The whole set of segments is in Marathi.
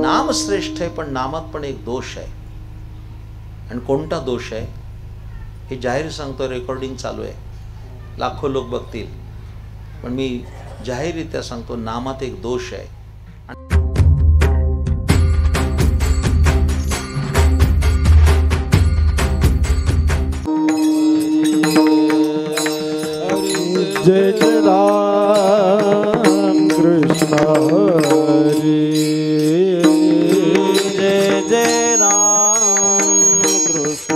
नाम श्रेष्ठ आहे, पण नामात पण एक दोष आहे. आणि कोणता दोष आहे हे जाहीर सांगतो. रेकॉर्डिंग चालू आहे, लाखो लोक बघतील, पण मी जाहीररित्या सांगतो, नामात एक दोष आहे. जय जय राम कृष्ण हरी, जय जय राम कृष्ण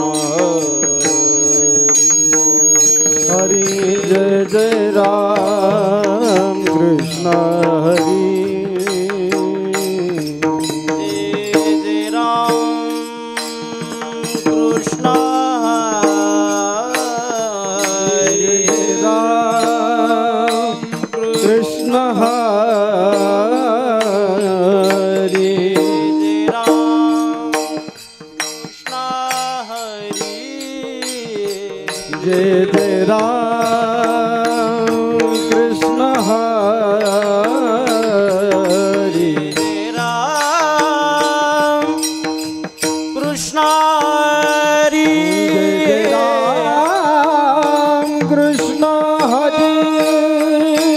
हरी, जय जय राम कृष्ण हरी, जय जय राम कृष्ण कृष्ण हरि, जय जय राम कृष्ण हरि, जय राम कृष्ण हरि, जय राम कृष्ण हरि,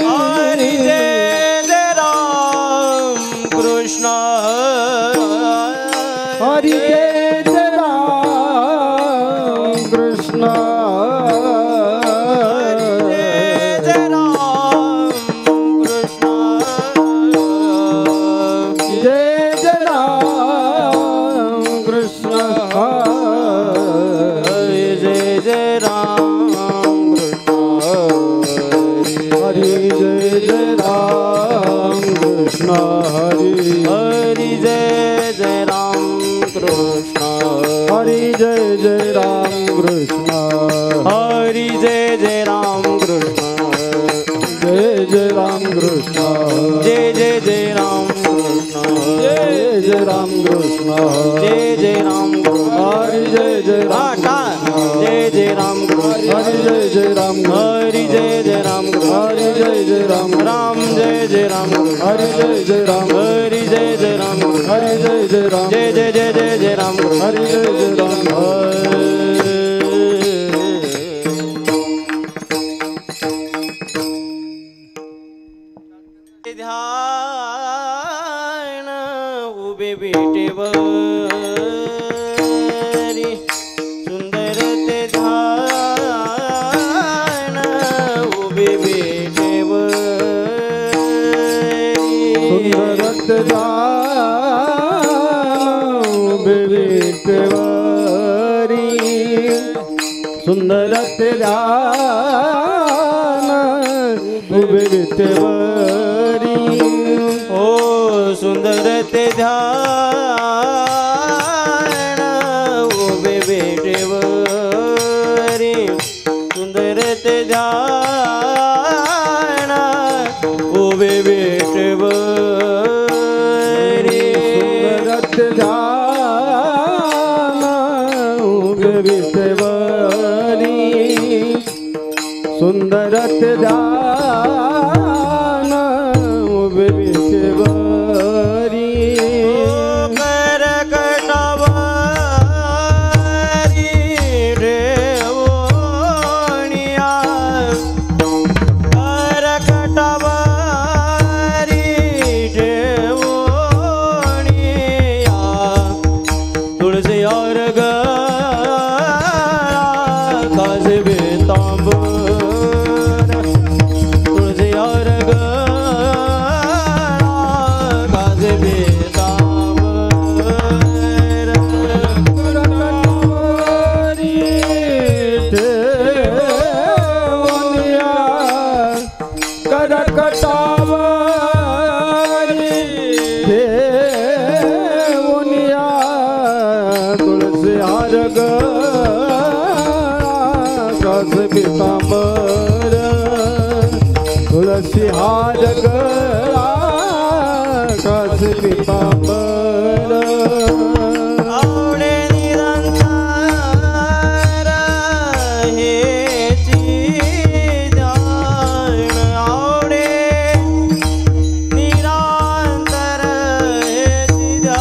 हरि जय जय राम कृष्ण, जय जय राम कृष्ण, जय जय राम कृष्ण, जय जय राम कृष्ण, हरि जय जय राम कृष्ण हरि, हरि जय जय राम कृष्ण, हरि जय जय राम कृष्ण, हरि जय जय राम कृष्ण, जय जय राम कृष्ण, जय जय जय राम कृष्ण, जय जय राम कृष्ण, जय जय राम हरि जय जय राम, जय जय राम हरि जय जय राम, हरि जय जय राम, हरि जय जय राम, राम जय जय राम, हरि जय जय राम, हरि जय जय राम, हरि जय जय राम, जय जय जय जय जय राम, हरि जय जय राम. ध्यान उभे बेटेवरी, सुंदर ते ध्यान उभे बेटेवरी, सुंदर ते ध्यान उभे बेटेवरी, सुंदर ते ध्यान उभे बेटेवरी, ओ सुंदर ते ध्यान उभे बेटेवरी, सुंदर ते ध्यान उभे बेटेवरी, सुंदर ते ध्यान उभे बेटेवरी, सुंदर ते ध्यान उभे बेटेवरी, करकटवरी ठेवोनिया, करकटवरी ठेवोनिया, तुळसी और गळा काजवे तांबर, तुळसी और गळा काजवे तांबर, करकटवरी ठेवोनिया, करकटवरी ठेवोनिया, तुळसी हार काजवे तांबर, तुळसी हार गळा काजवे तांबर, आवडे निरंतर हेची ध्यान, आवडे निरंतर हेची ध्यान,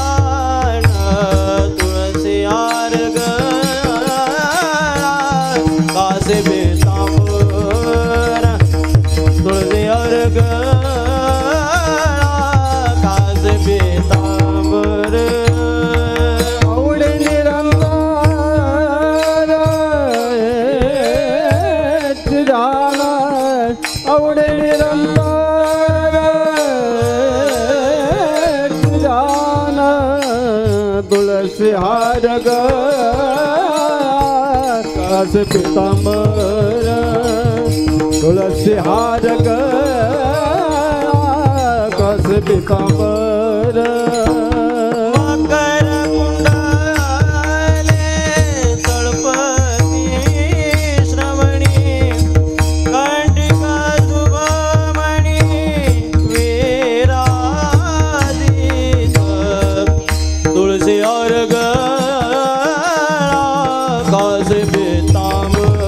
तुलसी हार कास पीतांबर तुलसी हार कास पीतांबर मकर कुंडले तळपती श्रवणी कंटिका शुभमणी विराजित तुळसी अर्घ कास पीतांबर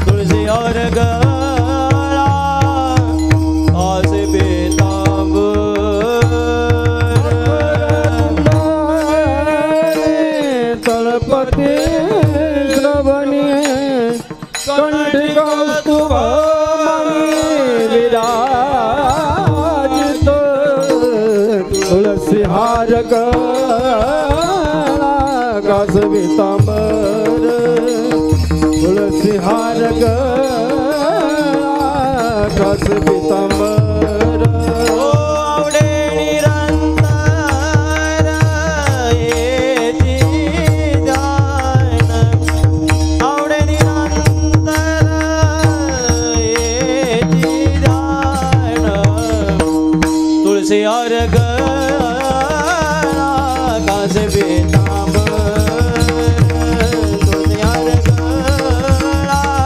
तुळसी अर्घ कास पीतांबर तळपती श्रवणी कंटिका शुभमणी विराजित तुलसी हार कास पीतांबर तुलसी हार कास पीतांबर आवडे निरंतर येती ध्यान आवडे निरंतर येती ध्यान तुळसी अर्घ कास पीतांबर तुळसी अर्घ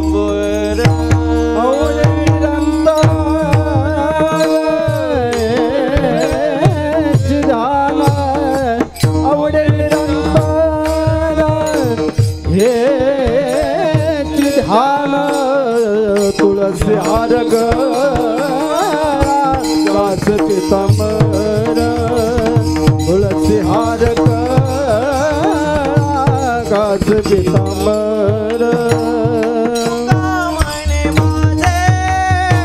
कास पीतांबर तुलसी हार कास पीतांबर तुलसी हार कास पीतांबर कामने माझे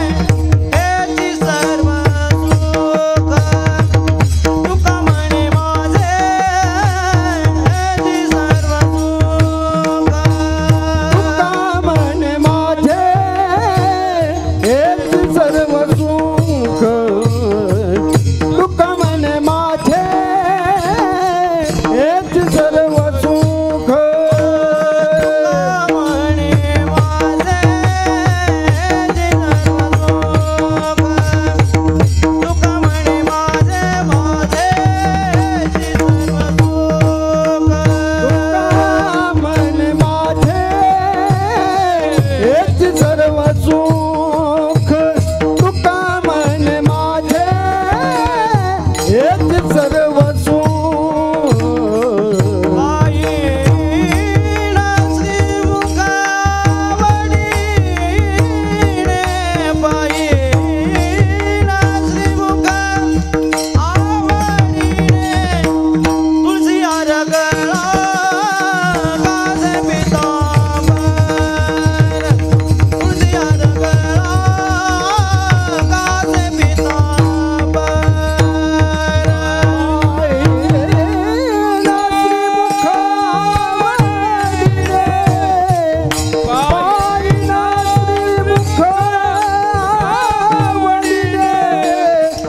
हेची सर्व सुख तुका म्हणे माझे हेची सर्व सुख मन माझे हेच सर्व सुख तुका मन माझे हेच सर्व सुख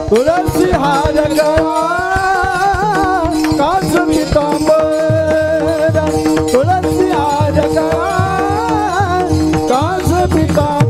तुलसी हार कास पीतांबर तुलसी हार कास पीतांबर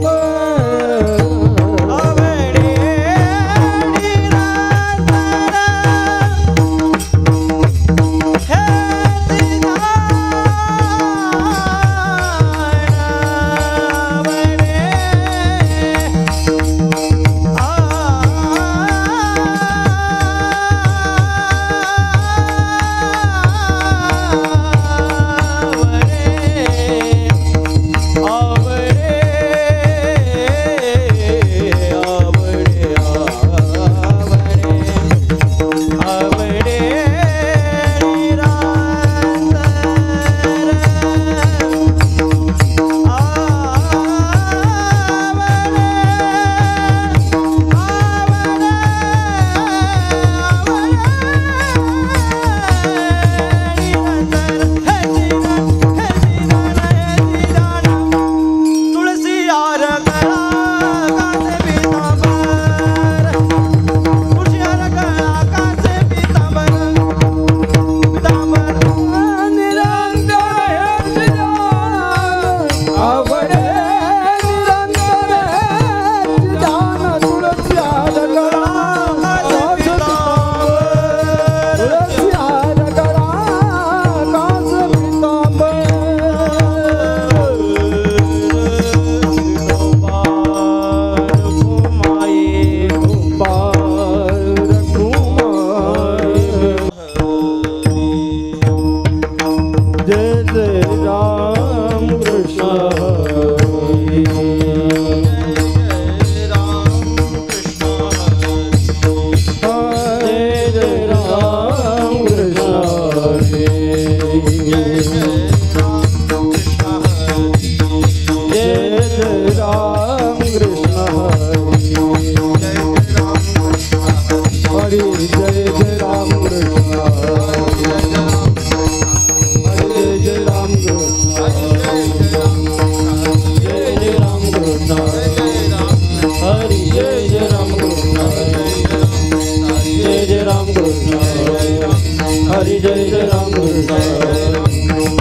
हरी जय जय राम कृष्ण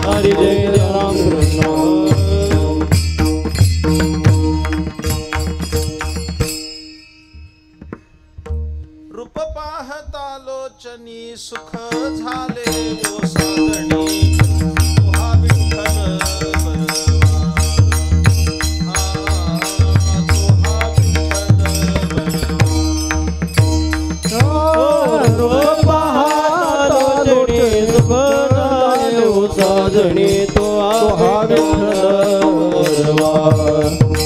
हरी जय जय राम कृष्ण रूप पाहता लोचनी सुख झाले ओ साजणी तुहा विठ्ठल बलवा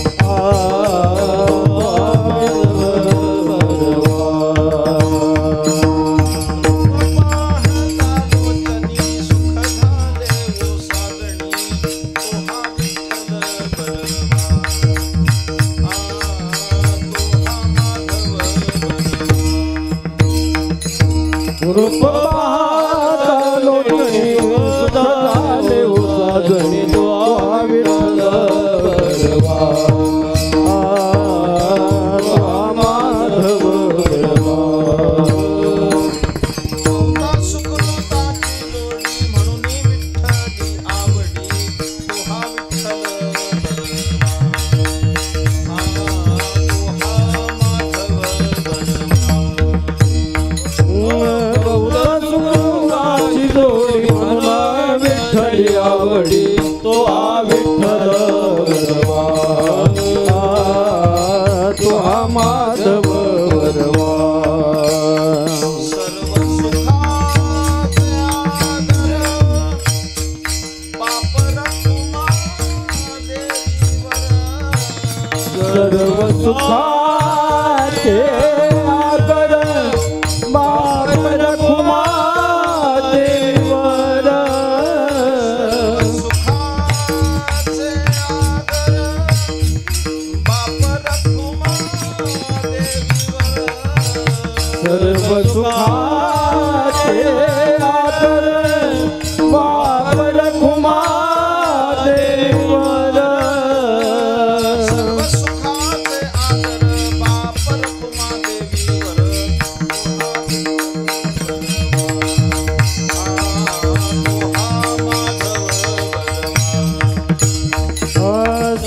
तुहा विठ्ठल बलवा साजणी तो रूप पाहता लोचनी झाले ओ साजणी तो विठ्ठल बलवा माधव बलवा सुकृताची लोणी म्हणून विठ्ठली आवडी तुहा विठ्ठल विठ्ठली आवडी तो विठ्ठल बलवा तो माधव बलवा सर्व सुखाचे आदर पाप रखुमा देवीवर सर्व सुखाचे आदर बाप रखुमा देवर सुखाचे आदर बाप रखुमा देवीवर सर्व सुखाचे आदर बाप रखुमा देवर सर्व सुखाचे आदर बाप रखुमा देवीवर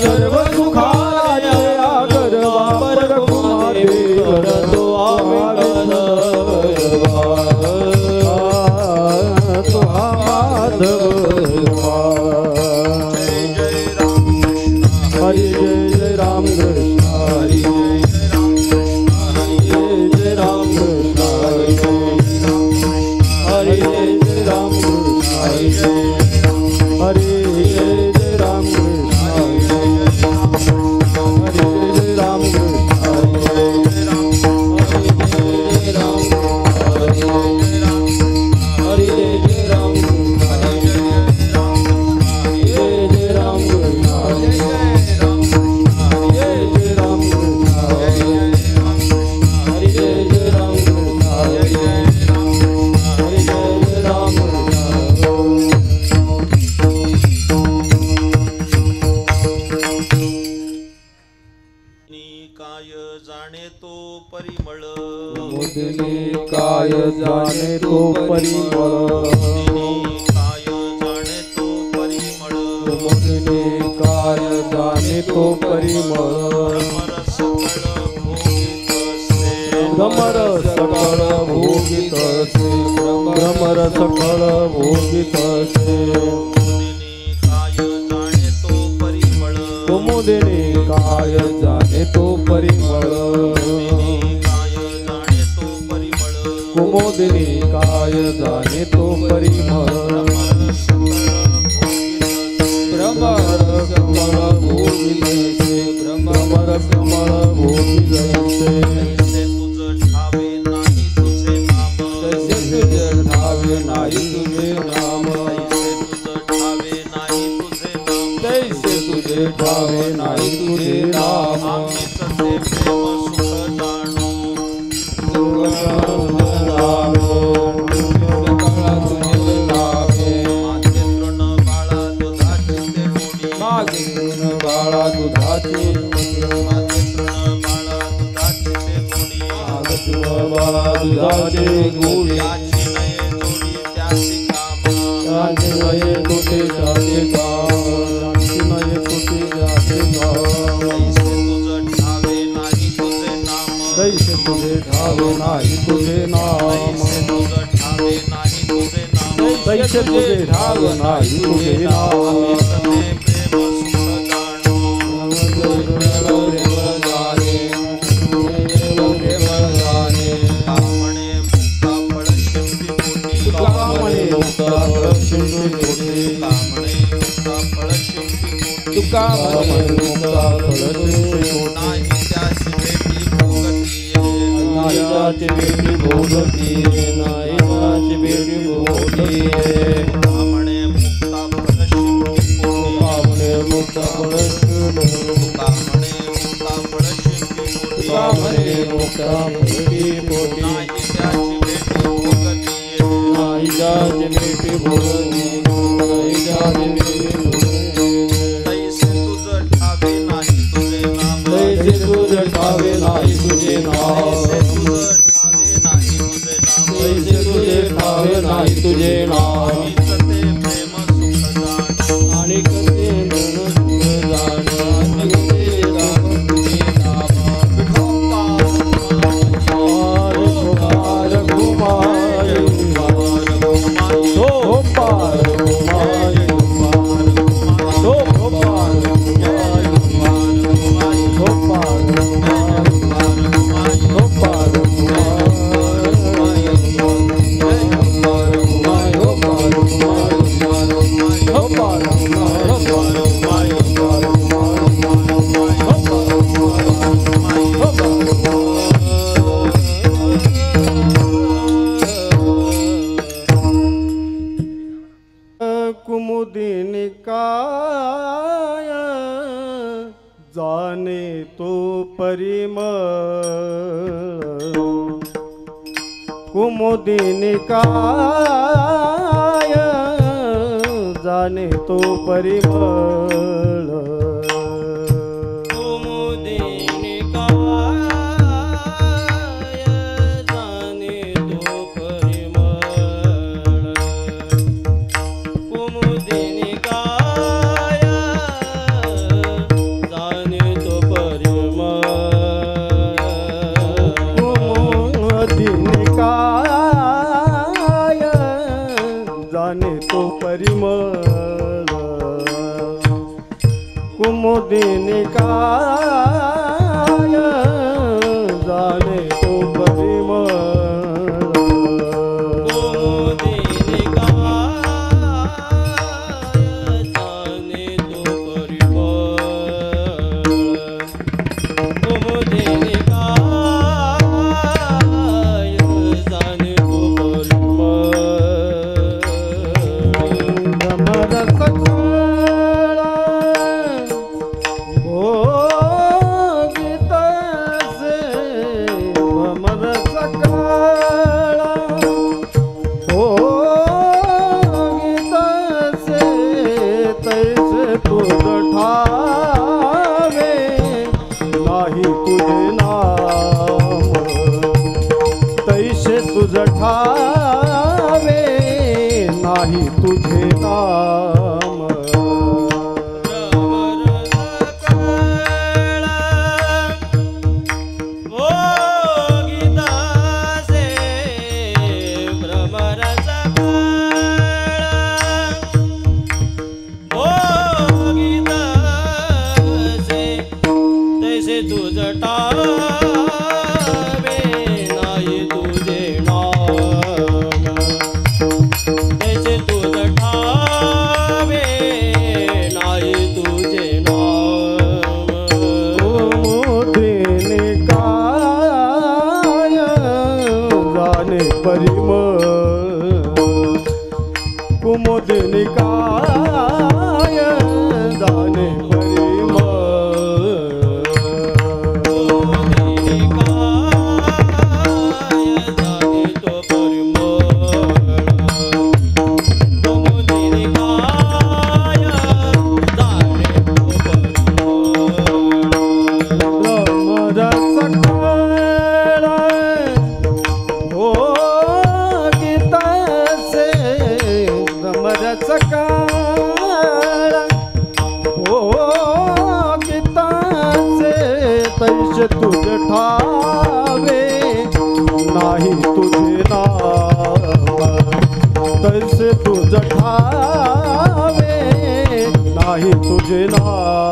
सर्व सुखाचे आदर बाप रखुमा देवर तो विठ्ठल तो माधव हरी जय जय राम कृष्ण हरी जय राम कृष्ण हरी जय जय राम कृष्ण हरी जय जय राम कृष्ण हरी जय जय राम कृष्ण हरी जय राम हरी जय जय राम कृष्ण जय जय राम कृष्ण जय जय राम कृष्ण हरि जय जय राम कृष्ण हरि जय जय राम काय जाणे तो परिमळ मोदिनी काय जाणे तो परिमळ काय जाणे तो परिमळ मोदिनी काय जाणे तो परिमळ भ्रमर सकळ भोगीत असे भ्रमर सकळ भोगीत असे कुमुदिनी काय जाणे तो परिमळ कुमुदिनी काय जाणे तो परिमळ भ्रमर कमळ भोगीत असे भ्रमर कमळ भोगीत असे तैसे तुझ ठावे नाही तुझे नाम तैसे तुझ ठावे नाही तुझे नाम तैसे तुझे ठावे नाही तुझे नाम तैसे तुझे ठावे नाही तुझे नाम आम्हीच ते प्रेम सुख जाणू तुझे नामे माझे तृण बाळा दुधाची ते गोडी मागे तृण बाळा दुधाची माझे तृण बाळा दुधाची ते गोडी मागे तृण बाळा दुधाची गोडी त्याची नये जोडी त्या शांती नये तुटे जाते काम, शांती नये तुटे जाते काम. कैसे तुझे ठावे नाही तुझे नाम, कैसे तुझे ठावे नाही तुझे नाम. तुका म्हणे मुक्ता नाही जाची बेटी भोगती, नाही जाची बेटी भोगती. म्हणे मुक्ता फळशी पोटी, नाही जाची बेटी भोगती, नाही जाची बेटी भोगती. तैसे तुझ ठावे नाही तुझे नाम, तैसे तुझ ठावे नाही तुझे नाम, तैसे तुझे ठावे नाही तुझे नाम. आणि कसे मन सुख जाण, आणि कसे राम तुझे नाम. कुमार कुमार कुमार तो पार कुमार कुमार तो पार कुमार तो पार कुमार तो पार कुमुदिनी काय जाने तो परिमळ, कुमुदिनी काय जाने तो परिमळ. कुमुदिनी काय जाने तो परिमळ, कुमुदिनी काय जाने तो परिमळ. कुमुदिनी काय जाने तो परिमळ, कुमुदिनी काय जाने तो परिमळ. कुमुदिनी काय जाने तो परिमळ, कुमुदिनी काय जाने तो परिमळ. भ्रमर सकळ भोगित से, भ्रमर सकळ भोगित से, तैसे तुझ ठावे नाही तुझे नाम, तैसे तुझ ठावे नाही तुझे नाम. तुझ ठावे नाही तुझे नाम, तैसे तुझ ठावे नाही तुझे नाम. कुमुदिनी काय जाने परिमळ, कुमुदिनी काय जाने परिमळ. भोगित से नाही तुझे नाम तैसे तुझ ठावे नाही तुझे नाम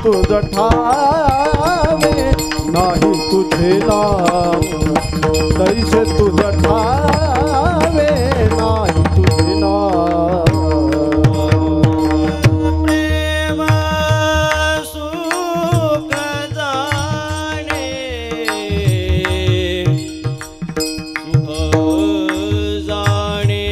तुझ ठावे नाही तुझे नाम तैसे तुझ ठावे नाही तुझे नाम प्रेम सुख जाणे सुख जाणे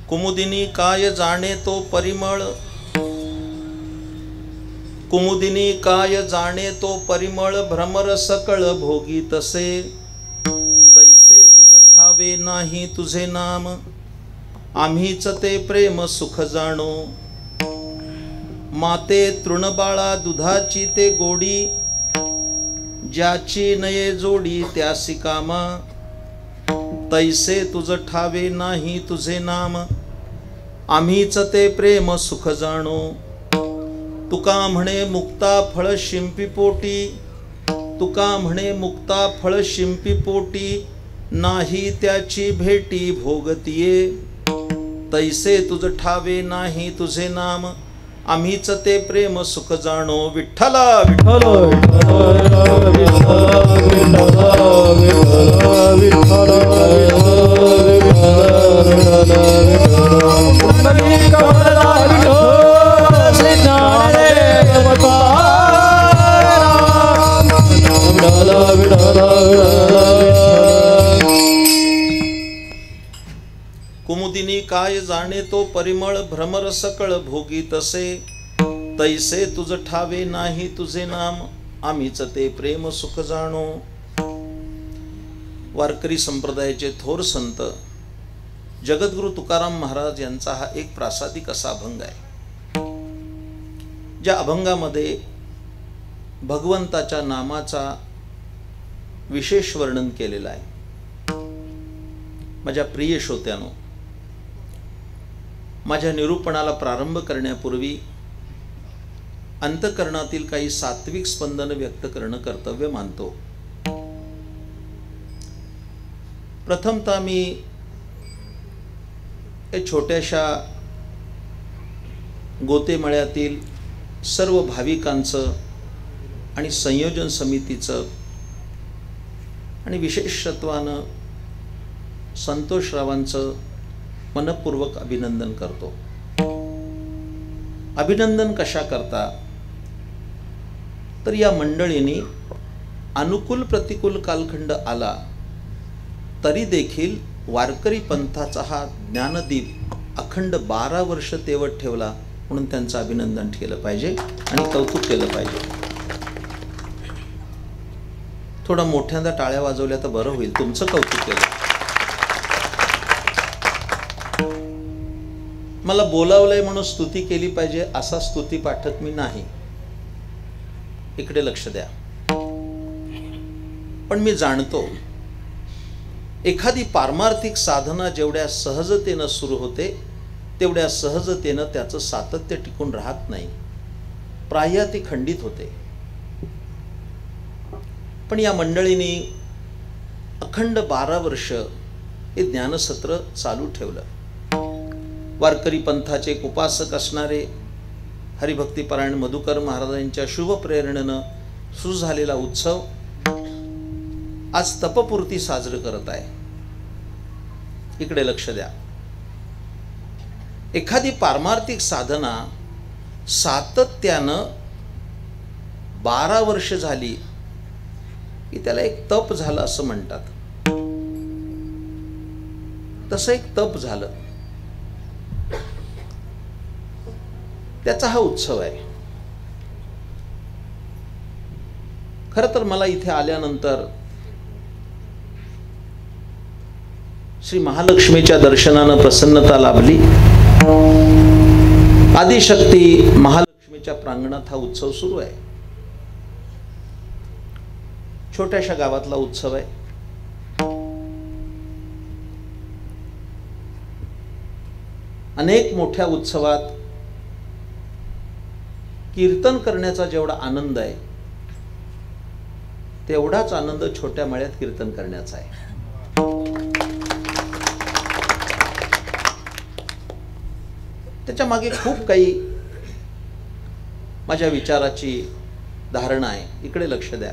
कुमुदिनी काय जाणे तो परिमळ, कुमुदिनी काय जाणे तो परिमळ, भ्रमर सकळ भोगी तसे, तैसे तुझ ठावे नाही तुझे नाम, आम्हीच ते प्रेम सुख जाणो. माते तृणबाळा दुधाची ते गोडी, ज्याची नये जोडी त्यासी कामा, तैसे तुझ ठावे नाही तुझे नाम, आम्हीच ते प्रेम सुख जाणो. तुका म्हणे मुक्ता फळ शिंपी पोटी, तुका म्हणे मुक्ता फळ शिंपी पोटी, नाही त्याची भेटी भोगतिये, तैसे तुझ ठावे नाही तुझे नाम, आम्हीच ते प्रेम सुख जाणो. विठ्ठला विठ्ठल कुमुदिनी काय जाणे तो परिमळ, भ्रमर सकळ भोगी तसे, तैसे तुझ ठावे नाही तुझे नाम, आम्हीच ते प्रेम सुख जाणो. वारकरी संप्रदायाचे थोर संत जगद्गुरु तुकाराम महाराज यांचा हा एक प्रासादिक असा अभंग आहे, ज्या अभंगामध्ये भगवंताच्या नामाचा विशेष वर्णन केलेलं आहे. माझ्या प्रिय श्रोत्यांनो, माझ्या निरूपणाला प्रारंभ करण्यापूर्वी अंतःकरणातील काही सात्विक स्पंदन व्यक्त करणं कर्तव्य मानतो. प्रथमतः मी या छोट्याशा गोतेमळ्यातील सर्व भाविकांचं आणि संयोजन समितीचं आणि विशेषत्वानं संतोषरावांचं मनपूर्वक अभिनंदन करतो. अभिनंदन कशा करता, तर या मंडळींनी अनुकूल प्रतिकूल कालखंड आला तरी देखील वारकरी पंथाचा हा ज्ञानदीप अखंड 12 वर्ष तेवत ठेवला, म्हणून त्यांचं अभिनंदन केलं पाहिजे आणि कौतुक केलं पाहिजे. थोडा मोठ्यांदा टाळ्या वाजवल्या तर बरं होईल, तुमचं कौतुक केलं. मला बोलावलंय म्हणून स्तुती केली पाहिजे असा स्तुती पाठक मी नाही, इकडे लक्ष द्या. पण मी जाणतो एखादी पारमार्थिक साधना जेवढ्या सहजतेनं सुरू होते तेवढ्या सहजतेनं त्याचं सातत्य टिकून राहत नाही, प्राय ती खंडित होते. पण या मंडळींनी अखंड 12 वर्ष हे ज्ञानसत्र चालू ठेवलं. वारकरी पंथाचे एक उपासक असणारे हरिभक्तीपरायण मधुकर महाराजांच्या शुभ प्रेरणेनं सुरू झालेला उत्सव आज तपपूर्ती साजरं करत आहे. इकडे लक्ष द्या. एखादी पारमार्थिक साधना सातत्यानं 12 वर्ष झाली की त्याला एक तप झालं असं म्हणतात. तसं एक तप झालं, त्याचा हा उत्सव आहे. खरं तर मला इथे आल्यानंतर श्री महालक्ष्मीच्या दर्शनानं प्रसन्नता लाभली. आदिशक्ती महालक्ष्मीच्या प्रांगणात हा उत्सव सुरू आहे. छोट्याशा गावातला उत्सव आहे. अनेक मोठ्या उत्सवात कीर्तन करण्याचा जेवढा आनंद आहे तेवढाच आनंद छोट्या मळ्यात कीर्तन करण्याचा आहे. त्याच्या मागे खूप काही माझ्या विचाराची धारणा आहे. इकडे लक्ष द्या.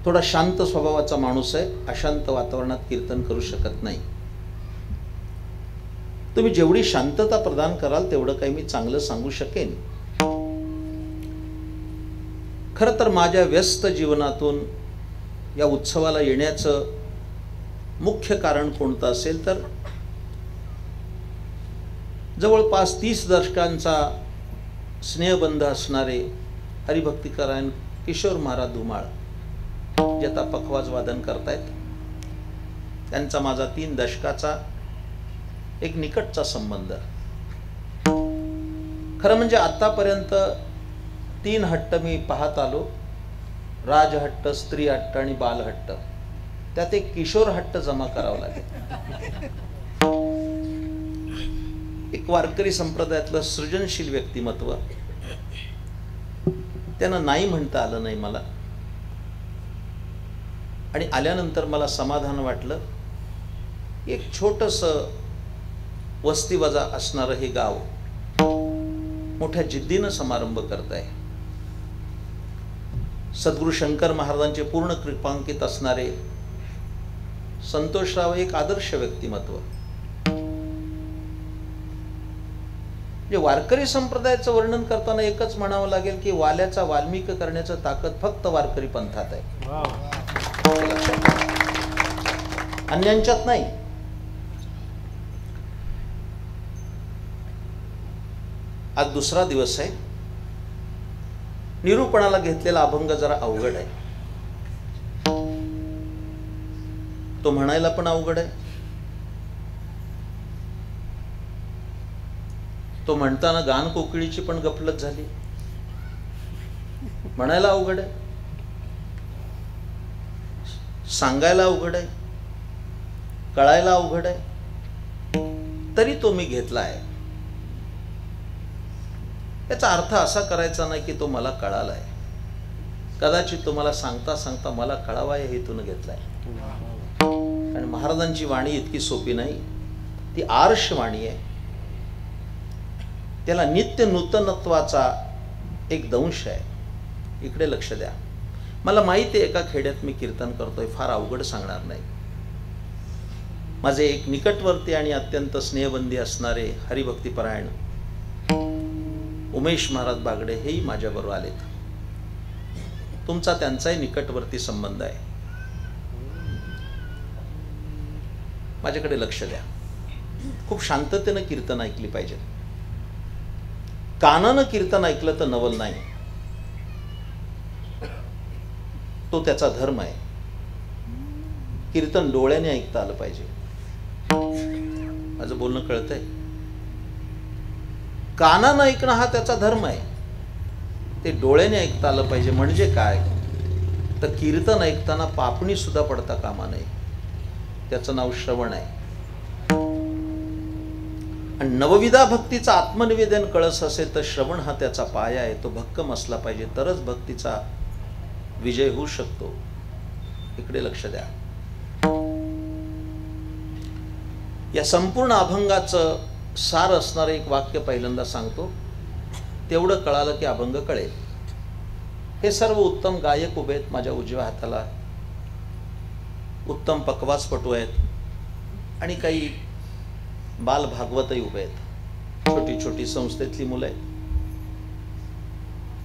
थोडा शांत स्वभावाचा माणूस आहे. अशांत वातावरणात कीर्तन करू शकत नाही. तुम्ही जेवढी शांतता प्रदान कराल तेवढं काही मी चांगलं सांगू शकेन. खरं तर माझ्या व्यस्त जीवनातून या उत्सवाला येण्याचं मुख्य कारण कोणतं असेल तर जवळपास 30 दशकांचा स्नेहबंध असणारे हरिभक्तिकारायण किशोर महाराज धुमाळ जे आता पखवाज वादन करतायत, त्यांचा माझा 3 दशकाचा एक निकटचा संबंध. खरं म्हणजे आतापर्यंत 3 हट्ट मी पाहत आलो. राजहट्ट, स्त्री हट्ट आणि बालहट्ट. त्यात एक किशोर हट्ट जमा करावा लागेल. एक वारकरी संप्रदायातलं सृजनशील व्यक्तिमत्व, त्यांना नाही म्हणता आलं नाही मला. आणि आल्यानंतर मला समाधान वाटलं. एक छोटंसं वस्तीवजा असणारं हे गाव मोठ्या जिद्दीनं समारंभ करत आहे. सद्गुरू शंकर महाराजांचे पूर्ण कृपांकित असणारे संतोषराव एक आदर्श व्यक्तिमत्व. जे वारकरी संप्रदायाचं वर्णन करताना एकच म्हणावं लागेल की वाल्याचा वाल्मिक करण्याचं ताकद फक्त वारकरी पंथात आहे, अन्यांच्यात नाही. आज दुसरा दिवस आहे. निरूपणाला घेतलेला अभंग जरा अवघड आहे. तो म्हणायला पण अवघड आहे. तो म्हणताना गान कोकिळीची पण गफलत झाली. म्हणायला अवघड आहे, सांगायला अवघड आहे, कळायला अवघड आहे. तरी तो मी घेतला आहे. याचा अर्थ असा करायचा नाही की तो मला कळाला आहे. कदाचित तुम्हाला सांगता सांगता मला कळावा या हेतून घेतलाय. आणि महाराजांची वाणी इतकी सोपी नाही. ती आर्ष वाणी आहे. त्याला नित्य नूतनत्वाचा एक दंश आहे. इकडे लक्ष द्या. मला माहिती आहे एका खेड्यात मी कीर्तन करतोय. फार अवघड सांगणार नाही. माझे एक निकटवर्ती आणि अत्यंत स्नेहबंदी असणारे हरिभक्तिपरायण उमेश महाराज बागडे हेही माझ्याबरोबर आलेत. तुमचा त्यांचाही निकटवर्ती संबंध आहे. माझ्याकडे लक्ष द्या. खूप शांततेनं कीर्तन ऐकली पाहिजे. कानानं कीर्तन ऐकलं तर नवल नाही. तो त्याचा धर्म आहे. कीर्तन डोळ्याने ऐकता आलं पाहिजे. माझं बोलणं कळतंय? कानानं ऐकणं हा त्याचा धर्म आहे. ते डोळ्याने ऐकता आलं पाहिजे. म्हणजे काय तर कीर्तन ऐकताना पापणी सुद्धा पडता कामा नये. त्याचं नाव श्रवण आहे. आणि नवविधा भक्तीचा आत्मनिवेदन कळस असेल तर श्रवण हा त्याचा पाया आहे. तो भक्कम असला पाहिजे तरच भक्तीचा विजय होऊ शकतो. इकडे लक्ष द्या. या संपूर्ण अभंगाचं सार असणारं एक वाक्य पहिल्यांदा सांगतो. तेवढं कळालं की अभंग कळेल. हे सर्व उत्तम गायक उभे आहेत माझ्या उजव्या हाताला. उत्तम पकवाजपटू आहेत आणि काही बाल भागवतही उभे आहेत. छोटी छोटी संस्थेतली मुलं आहेत.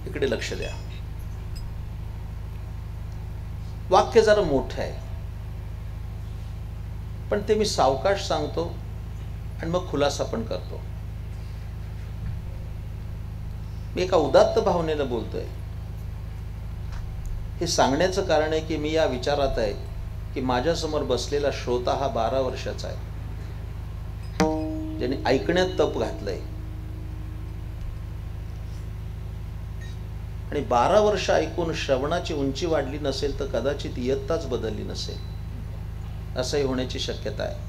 इकडे लक्ष द्या. वाक्य जरा मोठं आहे पण ते मी सावकाश सांगतो आणि मग खुलासा पण करतो. मी एका उदात्त भावनेनं बोलतोय. हे सांगण्याचं कारण आहे की मी या विचारात आहे की माझ्यासमोर बसलेला श्रोता हा 12 वर्षाचा आहे, ज्याने ऐकण्यात तप घातलंय. आणि 12 वर्ष ऐकून श्रवणाची उंची वाढली नसेल तर कदाचित इयत्ताच बदलली नसेल, असंही होण्याची शक्यता आहे.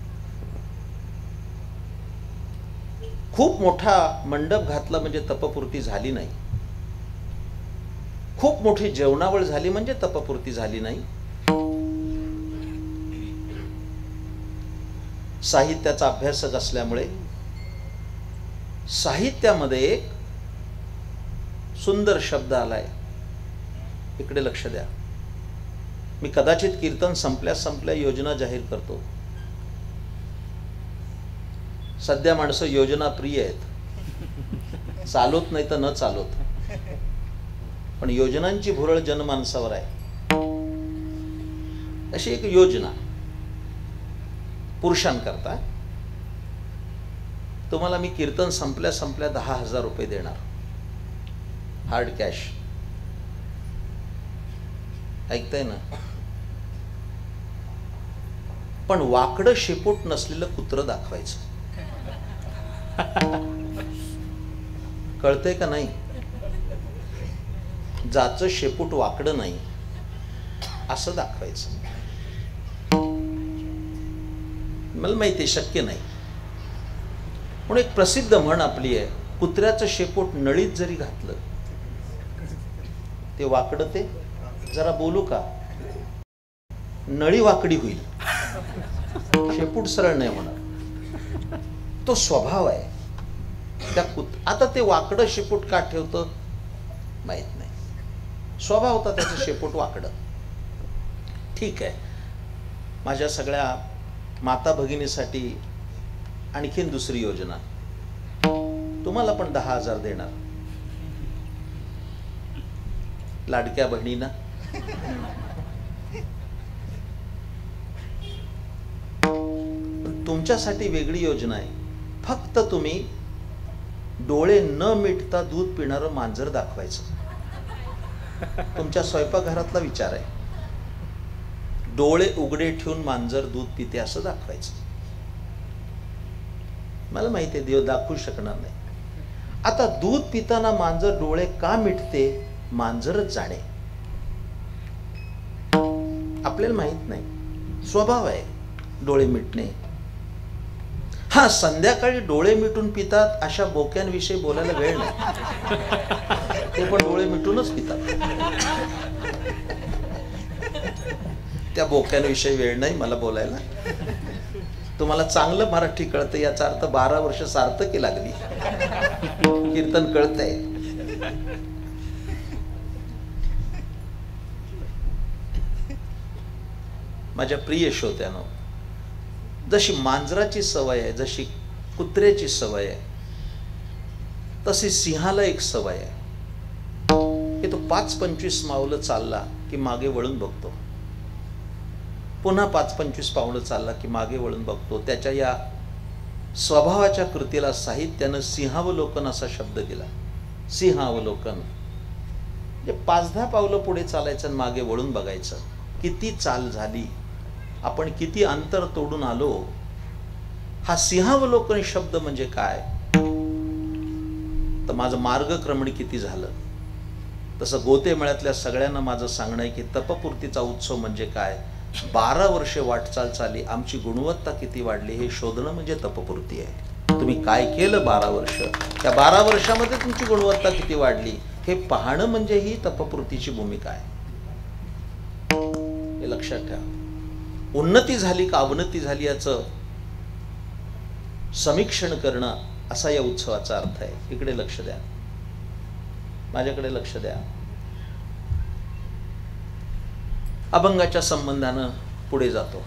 खूप मोठा मंडप घातला म्हणजे तपपूर्ती झाली नाही, खूप मोठी जेवणावळ झाली म्हणजे तपपूर्ती झाली नाही. साहित्याचा अभ्यासक असल्यामुळे साहित्यामध्ये एक सुंदर शब्द आलाय, इकडे लक्ष द्या. मी कदाचित कीर्तन संपल्या योजना जाहीर करतो. सध्या माणसं योजना प्रिय आहेत, चालवत नाही तर न चालवत, पण योजनांची भुरळ जनमानसावर आहे. अशी एक योजना पुरुषांकरता, तुम्हाला मी कीर्तन संपल्या 10,000 रुपये देणार, हार्ड कॅश. ऐकताय ना? पण वाकडं शेपूट नसलेलं कुत्रं दाखवायचं. कळतंय का नाही? जाचं शेपूट वाकडं नाही असं दाखवायचं. मला माहिती आहे शक्य नाही, म्हणून एक प्रसिद्ध म्हण आपली आहे, कुत्र्याचं शेपूट नळीत जरी घातलं ते वाकडं, ते जरा बोलू का, नळी वाकडी होईल, शेपूट सरळ नाही होणार. तो स्वभाव आहे त्या आता ते वाकडं शेपूट का ठेवतं माहित नाही, स्वभाव होता त्याचं शेपूट वाकडं. ठीक आहे, माझ्या सगळ्या माता भगिनीसाठी आणखीन दुसरी योजना, तुम्हाला पण 10,000 देणार. लाडक्या बहिणींना तुमच्यासाठी वेगळी योजना आहे. फक्त तुम्ही डोळे न मिटता दूध पिणारं मांजर दाखवायचं. तुमच्या स्वयंपाकघरातला विचार आहे, डोळे उघडे ठेवून मांजर दूध पिते असं दाखवायचं. मला माहिती आहे देव दाखवू शकणार नाही. आता दूध पिताना मांजर डोळे का मिटते, मांजरच जाणे, आपल्याला माहित नाही, स्वभाव आहे डोळे मिटणे. हा, संध्याकाळी डोळे मिटून पितात अशा बोक्यांविषयी बोलायला वेळ नाही, ते पण डोळे मिटूनच पितात. त्या बोक्यांविषयी वेळ नाही मला बोलायला. तुम्हाला चांगलं मराठी कळतं याचा अर्थ 12 वर्ष सार्थकी लागली, कीर्तन कळतंय. माझ्या प्रिय श्रोत्यानो, जशी मांजराची सवय आहे, जशी कुत्र्याची सवय आहे, तशी सिंहाला एक सवय आहे की तो 5-25 मावलं चालला की मागे वळून बघतो, पुन्हा 5-25 पावलं चालला की मागे वळून बघतो. त्याच्या या स्वभावाच्या कृतीला साहित्यानं सिंहावलोकन असा शब्द दिला. सिंहावलोकन म्हणजे 5-10 पावलं पुढे चालायचं आणि मागे वळून बघायचं, किती चाल झाली, आपण किती अंतर तोडून आलो. हा सिंहावलोकन शब्द म्हणजे काय, तर माझं मार्गक्रमण किती झालं. तसं गोतेमेळ्यातल्या सगळ्यांना माझं सांगणं आहे की तपपूर्तीचा उत्सव म्हणजे काय. 12 वर्षे वाटचाल चालली, आमची गुणवत्ता किती वाढली हे शोधणं म्हणजे तपपूर्ती आहे. तुम्ही काय केलं 12 वर्ष, त्या 12 वर्षामध्ये तुमची गुणवत्ता किती वाढली हे पाहणं म्हणजे ही तपपूर्तीची भूमिका आहे. हे लक्षात ठेवा. उन्नती झाली का अवनती झाली याचं समीक्षण करणं असा या उत्सवाचा अर्थ आहे. इकडे लक्ष द्या, माझ्याकडे लक्ष द्या. अभंगाच्या संबंधानं पुढे जातो.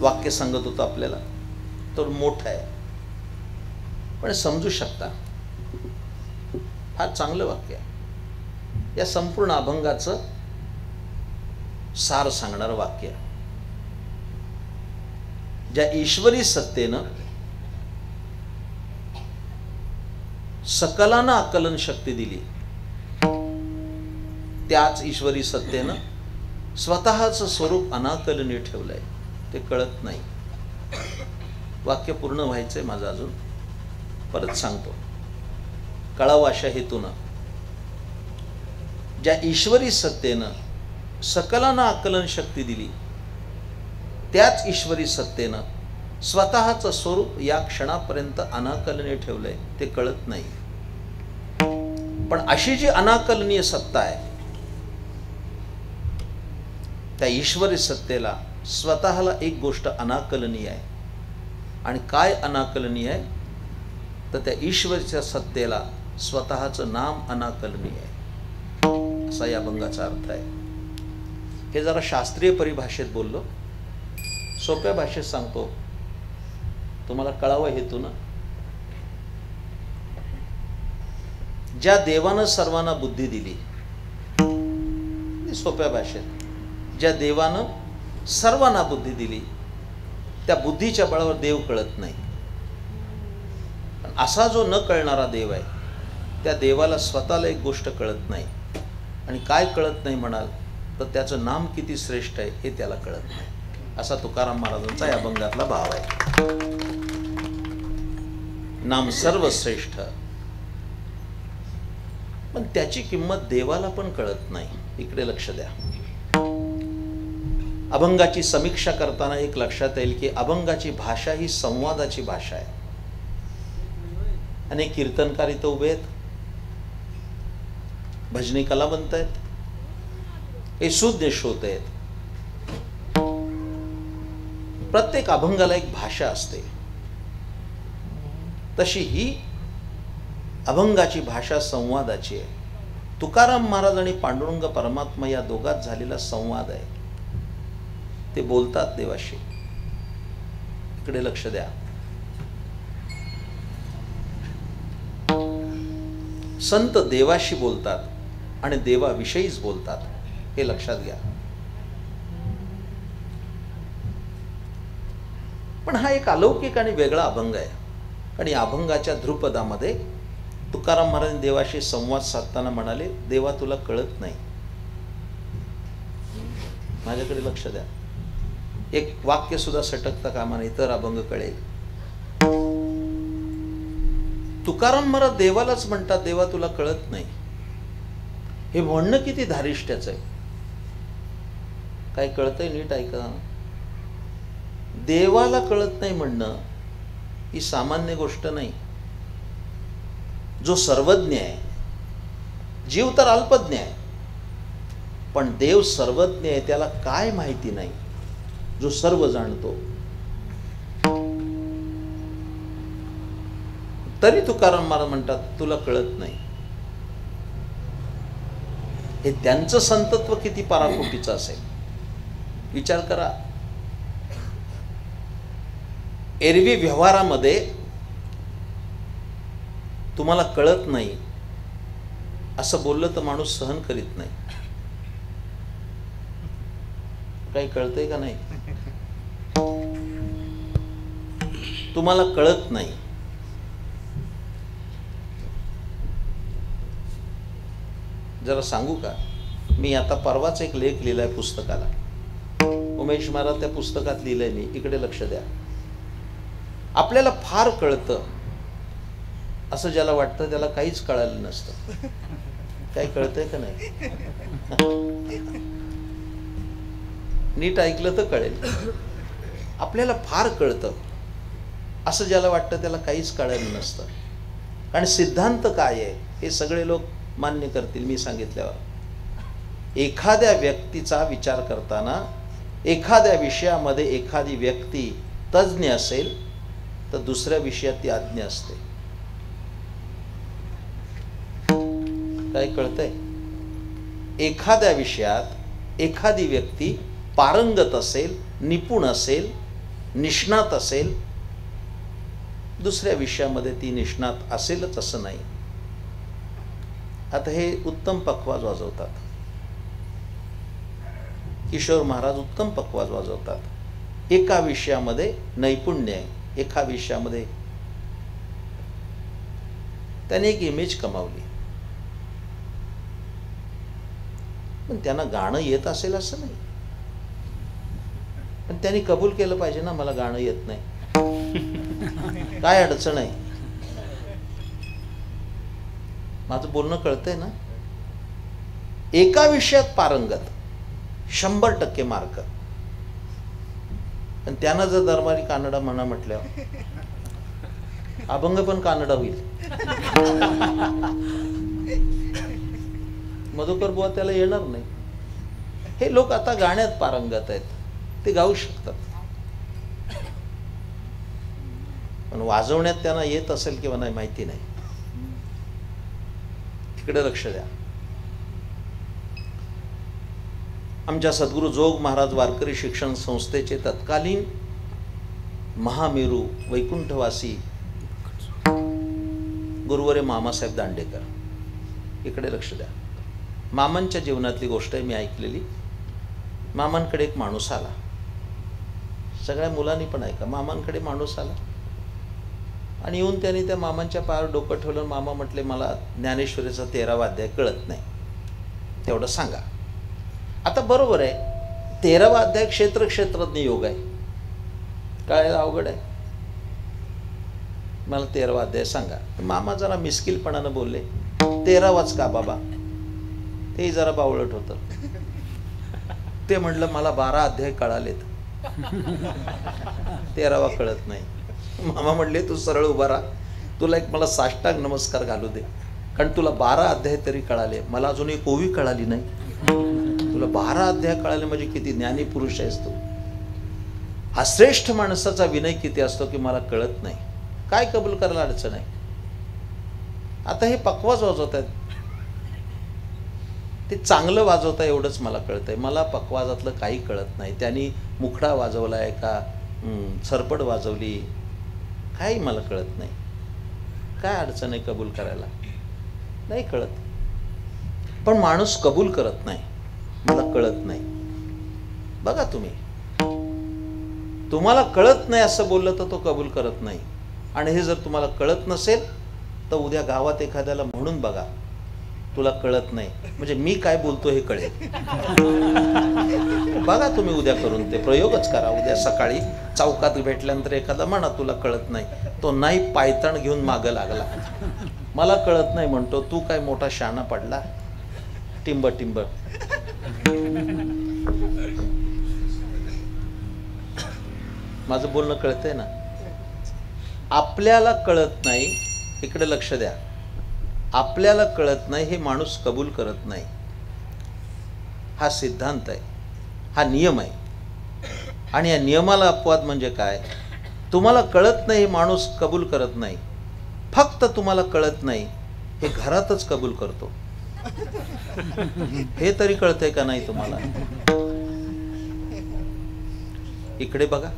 वाक्य सांगत होतो आपल्याला, तो मोठं आहे पण समजू शकता, फार चांगलं वाक्य आहे. या संपूर्ण अभंगाचं सार सांगणारं वाक्य, ज्या ईश्वरी सत्तेनं सकलांना आकलन शक्ती दिली त्याच ईश्वरी सत्तेनं स्वतःचं स्वरूप अनाकलनीय ठेवलंय, ते कळत नाही. वाक्य पूर्ण व्हायचंय माझं अजून, परत सांगतो. कळावं अशा हेतूनं, ज्या ईश्वरी सत्तेनं सकलांना आकलन शक्ती दिली, त्याच ईश्वरी सत्तेनं स्वतःचं स्वरूप या क्षणापर्यंत अनाकलनीय ठेवलंय, ते कळत नाही. पण अशी जी अनाकलनीय सत्ता आहे, त्या ईश्वरी सत्तेला स्वतःला एक गोष्ट अनाकलनीय आहे. आणि काय अनाकलनीय आहे? तर त्या ईश्वरीच्या सत्तेला स्वतःचं नाम अनाकलनीय आहे, असा या अभंगाचा अर्थ आहे. हे जरा शास्त्रीय परिभाषेत बोललो, सोप्या भाषेत सांगतो, तुम्हाला कळावं हेतून. ज्या देवानं सर्वांना बुद्धी दिली, सोप्या भाषेत, ज्या देवानं सर्वांना बुद्धी दिली, त्या बुद्धीच्या बळावर देव कळत नाही. असा जो न कळणारा देव आहे, त्या देवाला स्वतःला एक गोष्ट कळत नाही. आणि काय कळत नाही म्हणाल तर त्याचं नाम किती श्रेष्ठ आहे हे त्याला कळत नाही, असा तुकाराम महाराजांचा या अभंगातला भाव आहे. नाम सर्वश्रेष्ठ, पण त्याची किंमत देवाला पण कळत नाही. इकडे लक्ष द्या. अभंगाची समीक्षा करताना एक लक्षात येईल की अभंगाची भाषा ही संवादाची भाषा आहे. अनेक कीर्तनकार इथं उभे आहेत, भजनी कलावंत आहेत, हे सुज्ञ श्रोते आहेत. प्रत्येक अभंगाला एक भाषा असते, तशी ही अभंगाची भाषा संवादाची आहे. तुकाराम महाराज आणि पांडुरंग परमात्मा या दोघात झालेला संवाद आहे. ते बोलतात देवाशी. इकडे लक्ष द्या. संत देवाशी बोलतात आणि देवाविषयीच बोलतात, हे लक्षात घ्या. पण हा एक अलौकिक आणि वेगळा अभंग आहे. आणि या अभंगाच्या ध्रुपदामध्ये तुकाराम महाराज देवाशी संवाद साधताना म्हणाले, देवा तुला कळत नाही. माझ्याकडे लक्ष द्या. एक वाक्य सुद्धा सटकता कामा नये, तर अभंग कळेल. तुकाराम महाराज देवालाच म्हणतात, देवा तुला कळत नाही. हे म्हणणं किती धारिष्ट्याचं आहे. काय कळतंय नीट ऐका. देवाला कळत नाही म्हणणं ही सामान्य गोष्ट नाही. जो सर्वज्ञ आहे, जीव तर अल्पज्ञ आहे, पण देव सर्वज्ञ आहे. त्याला काय माहिती नाही, जो सर्व जाणतो. तरी तुकाराम महाराज म्हणतात तुला कळत नाही. हे त्यांचं संतत्व किती पराकोटीचं असेल विचार करा. एरवी व्यवहारामध्ये तुम्हाला कळत नाही असं बोललं तर माणूस सहन करीत नाही. काही कळतंय का नाही? तुम्हाला कळत नाही. जरा सांगू का, मी आता परवाच एक लेख लिहिलाय पुस्तकाला. उमेश महाराज त्या पुस्तकात लिहिलंय मी. इकडे लक्ष द्या. आपल्याला फार कळतं असं ज्याला वाटतं त्याला काहीच कळालं नसतं. काही कळतंय का नाही? नीट ऐकलं तर कळेल. आपल्याला फार कळतं असं ज्याला वाटतं त्याला काहीच कळालं नसतं. आणि सिद्धांत काय आहे हे सगळे लोक मान्य करतील मी सांगितल्यावर. एखाद्या व्यक्तीचा विचार करताना एखाद्या विषयामध्ये एखादी व्यक्ती तज्ज्ञ असेल तर दुसऱ्या विषयात ती अज्ञ असते. काय कळतंय? एखाद्या विषयात एखादी व्यक्ती पारंगत असेल, निपुण असेल, निष्णात असेल, दुसऱ्या विषयामध्ये ती निष्णात असेलच असं नाही. आता हे उत्तम पखवाज वाजवतात, किशोर महाराज उत्तम पखवाज वाजवतात. एका विषयामध्ये नैपुण्य आहे, एका विषयामध्ये त्याने एक इमेज कमावली. पण त्यांना गाणं येत असेल असं नाही, पण त्यांनी कबूल केलं पाहिजे ना मला गाणं येत नाही, काय अडचण आहे? माझं बोलणं कळतंय ना? एका विषयात पारंगत 100% मार्क, पण त्यांना जर दरबारी कानडा म्हणा म्हटल्यावर अभंग पण कानडा होईल. मधुकर बुवा त्याला येणार नाही. हे लोक आता गाण्यात पारंगत आहेत, ते गाऊ शकतात, पण वाजवण्यात त्यांना येत असेल किंवा नाही माहिती नाही. इकडे लक्ष द्या. आमच्या सद्गुरू जोग महाराज वारकरी शिक्षण संस्थेचे तत्कालीन महामेरू वैकुंठवासी गुरुवर्य मामासाहेब दांडेकर, इकडे लक्ष द्या. मामांच्या जीवनातली गोष्ट आहे, मी ऐकलेली. मामांकडे एक माणूस आला, सगळ्या मुलांनी पण ऐका. मामांकडे माणूस आला आणि येऊन त्याने त्या मामांच्या पायावर डोकं ठेवलं. मामा म्हटले, मला ज्ञानेश्वरीचा 13वा अध्याय कळत नाही, तेवढं सांगा. आता बरोबर आहे, 13वा अध्याय क्षेत्रज्ञ योग आहे, कळायला अवघड आहे. मला 13वा अध्याय सांगा. मामा जरा मिस्किलपणानं बोलले, 13वाच का बाबा? ते जरा बावळट होतं. ते म्हटलं, मला 12 अध्याय कळालेत, 13वा कळत नाही. मामा म्हटले, तू सरळ उभा राहा, तुला एक मला साष्टांग नमस्कार घालू दे, कारण तुला 12 अध्याय तरी कळाले, मला अजून एक ओवी कळाली नाही. तुला 12 अध्याय कळाले म्हणजे किती ज्ञानी पुरुष आहेस तू. हा श्रेष्ठ माणसाचा विनय किती असतो की मला कळत नाही. काय कबूल करायला अडचण आहे? आता हे पकवाज वाजवत आहेत, ते चांगलं वाजवत आहे एवढंच मला कळतंय. मला पकवाजातलं काही कळत नाही. त्यांनी मुखडा वाजवलाय का सरपड वाजवली, काही मला कळत नाही. काय अडचण आहे कबूल करायला? नाही कळत. पण माणूस कबूल करत नाही, मला कळत नाही. बघा तुम्ही, तुम्हाला कळत नाही असं बोललं तर तो कबूल करत नाही. आणि हे जर तुम्हाला कळत नसेल तर उद्या गावात एखाद्याला म्हणून बघा, तुला कळत नाही, म्हणजे मी काय बोलतो हे कळेल. बघा तुम्ही उद्या करून ते प्रयोगच करा. उद्या सकाळी चौकात भेटल्यानंतर एखादा म्हणा तुला कळत नाही, तो नाही पायतण घेऊन मागं लागला, मला कळत नाही म्हणतो, तू काय मोठा शाणा पडला, टिंब टिंब. माझं बोलणं कळतंय ना? आपल्याला कळत नाही, इकडे लक्ष द्या, आपल्याला कळत नाही हे माणूस कबूल करत नाही. हा सिद्धांत आहे, हा नियम आहे. आणि या नियमाला अपवाद म्हणजे काय? तुम्हाला कळत नाही हे माणूस कबूल करत नाही, फक्त तुम्हाला कळत नाही हे घरातच कबूल करतो. हे तरी कळतंय का नाही तुम्हाला? इकडे बघा,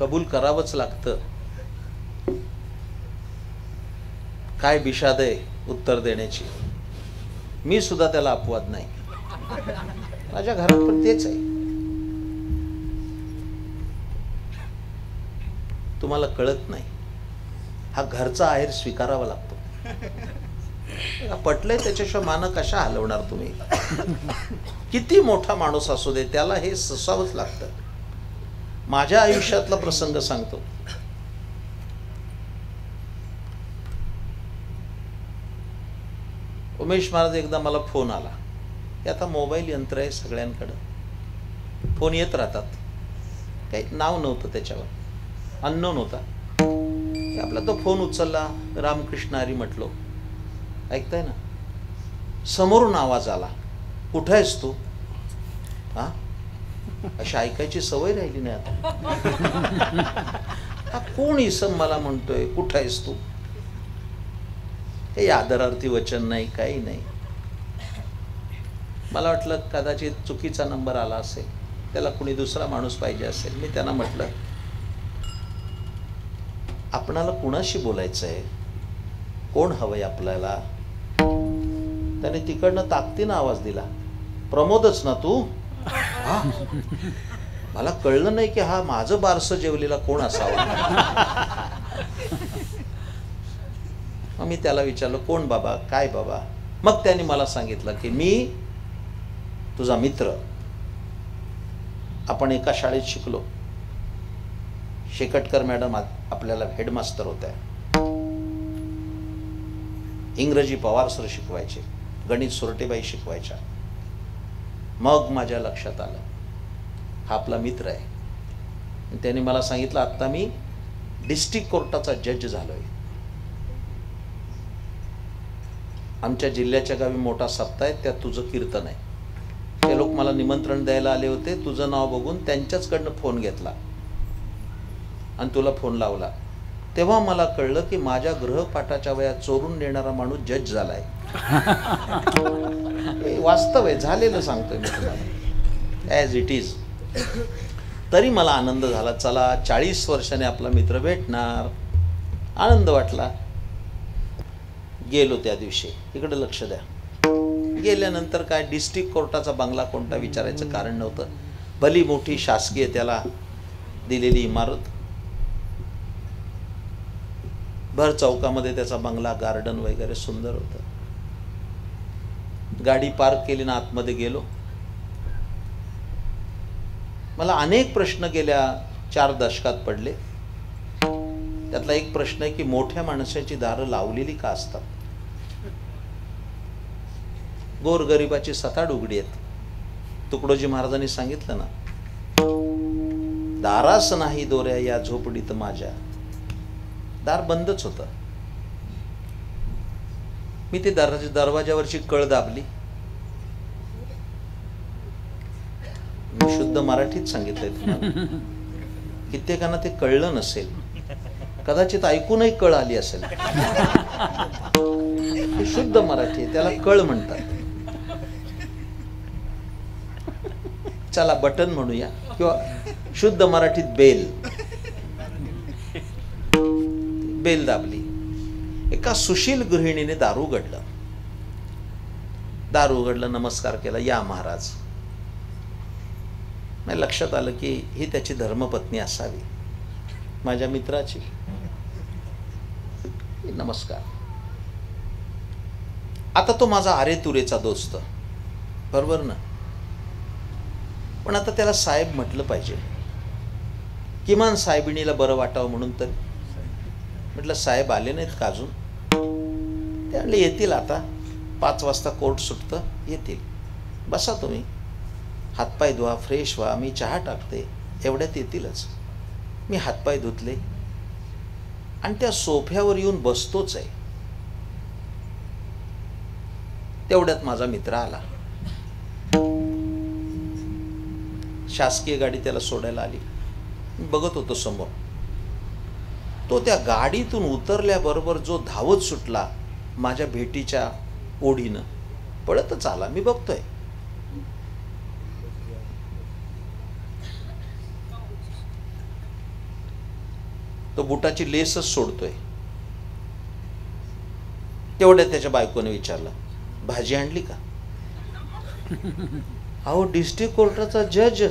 कबूल करावंच लागतं. काय बिशाद आहे उत्तर देण्याची. मी सुद्धा त्याला अपवाद नाही, माझ्या घरात पण तेच आहे. तुम्हाला कळत नाही, हा घरचा आहेर स्वीकारावा लागतो. पटलंय त्याच्याशिवाय मान कशा हलवणार तुम्ही? किती मोठा माणूस असू दे, त्याला हे ससावंच लागतं. माझ्या आयुष्यातला प्रसंग सांगतो. उमेश महाराज, एकदा मला फोन आला. हे आता मोबाईल यंत्र आहे सगळ्यांकडं, फोन येत राहतात. काही नाव नव्हतं त्याच्यावर, अननोन होता. आपला तो फोन उचलला, रामकृष्ण हरी म्हटलो. ऐकताय ना? समोरून आवाज आला, कुठं आहेस तू? हा, अशी ऐकायची सवय राहिली नाही आता. हा कोण इसम मला म्हणतोय कुठं आहेस तू? हे आदरार्थी वचन नाही, काही नाही. मला वाटलं कदाचित चुकीचा नंबर आला असेल, त्याला कुणी दुसरा माणूस पाहिजे असेल. मी त्यांना म्हटलं, आपणाला कुणाशी बोलायचं आहे, कोण हवंय आपल्याला? त्याने तिकडनं ताकदीनं आवाज दिला, प्रमोदच ना तू? हा, मला कळलं नाही की हा माझं बारसं जेवलेला कोण असावा. मग मी त्याला विचारलं, कोण बाबा, काय बाबा? मग त्याने मला सांगितलं की मी तुझा मित्र, आपण एका शाळेत शिकलो, शेकटकर मॅडम आपल्याला हेडमास्टर होत्या, इंग्रजी पवार सर शिकवायचे, गणित सुरटेबाई शिकवायच्या. मग माझ्या लक्षात आलं हा आपला मित्र आहे. त्याने मला सांगितलं आत्ता मी डिस्ट्रिक्ट कोर्टाचा जज झालोय. आमच्या जिल्ह्याच्या गावी मोठा सप्ताह आहे, त्यात तुझं कीर्तन आहे. ते लोक मला निमंत्रण द्यायला आले होते. तुझं नाव बघून त्यांच्याचकडनं फोन घेतला आणि तुला फोन लावला. तेव्हा मला कळलं की माझ्या गृहपाठाच्या वयात चोरून नेणारा माणूस जज झालाय. हे वास्तव आहे, झालेलं सांगतोय मी तुम्हाला ॲज इट इज. तरी मला आनंद झाला. चला 40 वर्षाने आपला मित्र भेटणार, आनंद वाटला. गेलो त्या दिवशी. इकडे लक्ष द्या. गेल्यानंतर काय, डिस्ट्रिक्ट कोर्टाचा बंगला कोणता विचारायचं कारण नव्हतं. भली मोठी शासकीय त्याला दिलेली इमारत, भर चौकामध्ये त्याचा बंगला, गार्डन वगैरे सुंदर होतं. गाडी पार्क केली ना आतमध्ये गेलो. मला अनेक प्रश्न गेल्या 4 दशकात पडले. त्यातला एक प्रश्न आहे की मोठ्या माणसाची दारं लावलेली का असतात? गोरगरिबाची सताड उघडी आहेत. तुकडोजी महाराजांनी सांगितलं ना, दारास नाही दोऱ्या या झोपडीत माझ्या. दार बंदच होतं. मी ते दरवाजावरची कळ दाबली. मी शुद्ध मराठीत सांगितलंय तुम्हाला. कित्येकांना ते कळलं नसेल, कदाचित ऐकूनही कळ आली असेल. हे शुद्ध मराठी आहे, त्याला कळ म्हणतात. चला बटन म्हणूया, किंवा शुद्ध मराठीत बेल. बेल दाबली. एका सुशील गृहिणीने दार उघडलं. दार उघडलं, नमस्कार केला. या महाराज. मला लक्षात आलं की ही त्याची धर्मपत्नी असावी, माझ्या मित्राची. नमस्कार. आता तो माझा आरेतुरेचा दोस्त, बरोबर ना? पण आता त्याला साहेब म्हटलं पाहिजे, किमान साहेबिणीला बरं वाटावं म्हणून. तर म्हटलं साहेब आले नाहीत का अजून? ते म्हणले येतील आता, 5 वाजता कोर्ट सुटतं, येतील. बसा तुम्ही, हातपाय धुवा, फ्रेश व्हा, मी चहा टाकते, एवढ्यात येतीलच. मी हातपाय धुतले आणि त्या सोफ्यावर येऊन बसतोच आहे, तेवढ्यात माझा मित्र आला. शासकीय गाडी त्याला सोडायला आली. मी बघत होतो समोर. तो त्या गाडीतून उतरल्याबरोबर जो धावत सुटला माझ्या भेटीच्या ओढीनं, पळतच आला. मी बघतोय. तो बुटाची लेसच सोडतोय. तेवढ्यात त्याच्या बायकोने विचारलं, भाजी आणली का? अहो डिस्ट्रिक्ट कोर्टाचा जज,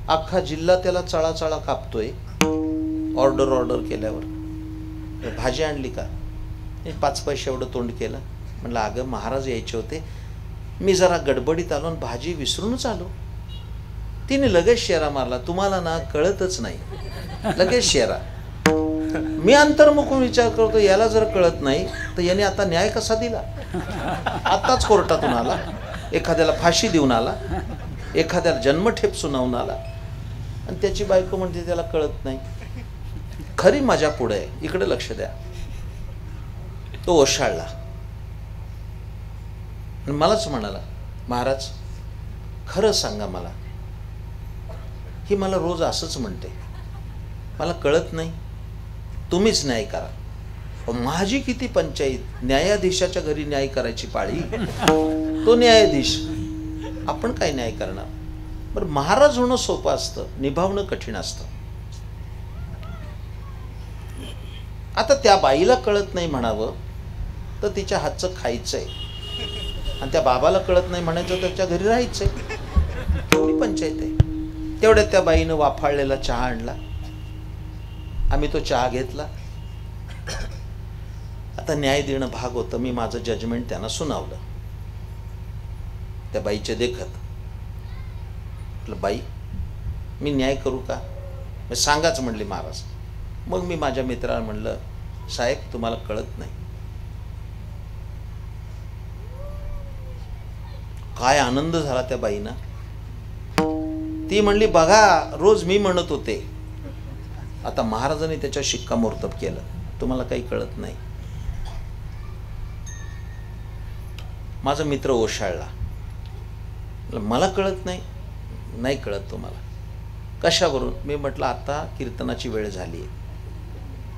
अख्खा जिल्हा त्याला चळाचळा कापतोय ऑर्डर केल्यावर. भाजी आणली का? 5 पैसे एवढं तोंड केलं. म्हणलं अगं महाराज यायचे होते, मी जरा गडबडीत आलो आणि भाजी विसरूनच आलो. तिने लगेच शेरा मारला. तुम्हाला ना कळतच नाही, लगेच शेरा. मी अंतर्मुख विचार करतो, याला जर कळत नाही तर याने आता न्याय कसा दिला? आताच कोर्टातून आला, एखाद्याला फाशी देऊन आला, एखाद्याला जन्मठेप सुनावून आला, आणि त्याची बायको म्हणते त्याला कळत नाही. खरी मजा पुढे आहे. इकडे लक्ष द्या. तो ओशाळला आणि मलाच म्हणाला, महाराज खरं सांगा मला, ही मला रोज असंच म्हणते, मला कळत नाही, तुम्हीच न्याय करा. माझी किती पंचायत, न्यायाधीशाच्या घरी न्याय करायची पाळी. तो न्यायाधीश, आपण काय न्याय करणार? बरं, महाराज होणं सोपं असतं, निभावणं कठीण असतं. आता त्या बाईला कळत नाही म्हणावं तर तिच्या हातचं खायचंय, आणि त्या बाबाला कळत नाही म्हणायचं तर त्याच्या घरी राहायचंय. तेवढी पंचायत आहे. तेवढ्यात त्या बाईनं वाफाळलेला चहा आणला. आम्ही तो चहा घेतला. आता न्याय देणं भाग होतं. मी माझं जजमेंट त्यांना सुनावलं त्या बाईच्या देखत. म्हटलं बाई मी न्याय करू का? मी सांगाच म्हणली महाराज. मग मी माझ्या मित्राला म्हणलं साहेब तुम्हाला कळत नाही काय आनंद झाला त्या बाईनं. ती म्हणली बघा रोज मी म्हणत होते, आता महाराजांनी त्याच्या शिक्कामोर्तब केलं. तुम्हाला काही कळत नाही. माझा मित्र ओशाळला. मला कळत नाही. नाही कळत तुम्हाला. कशावरून? मी म्हटलं आता कीर्तनाची वेळ झाली आहे,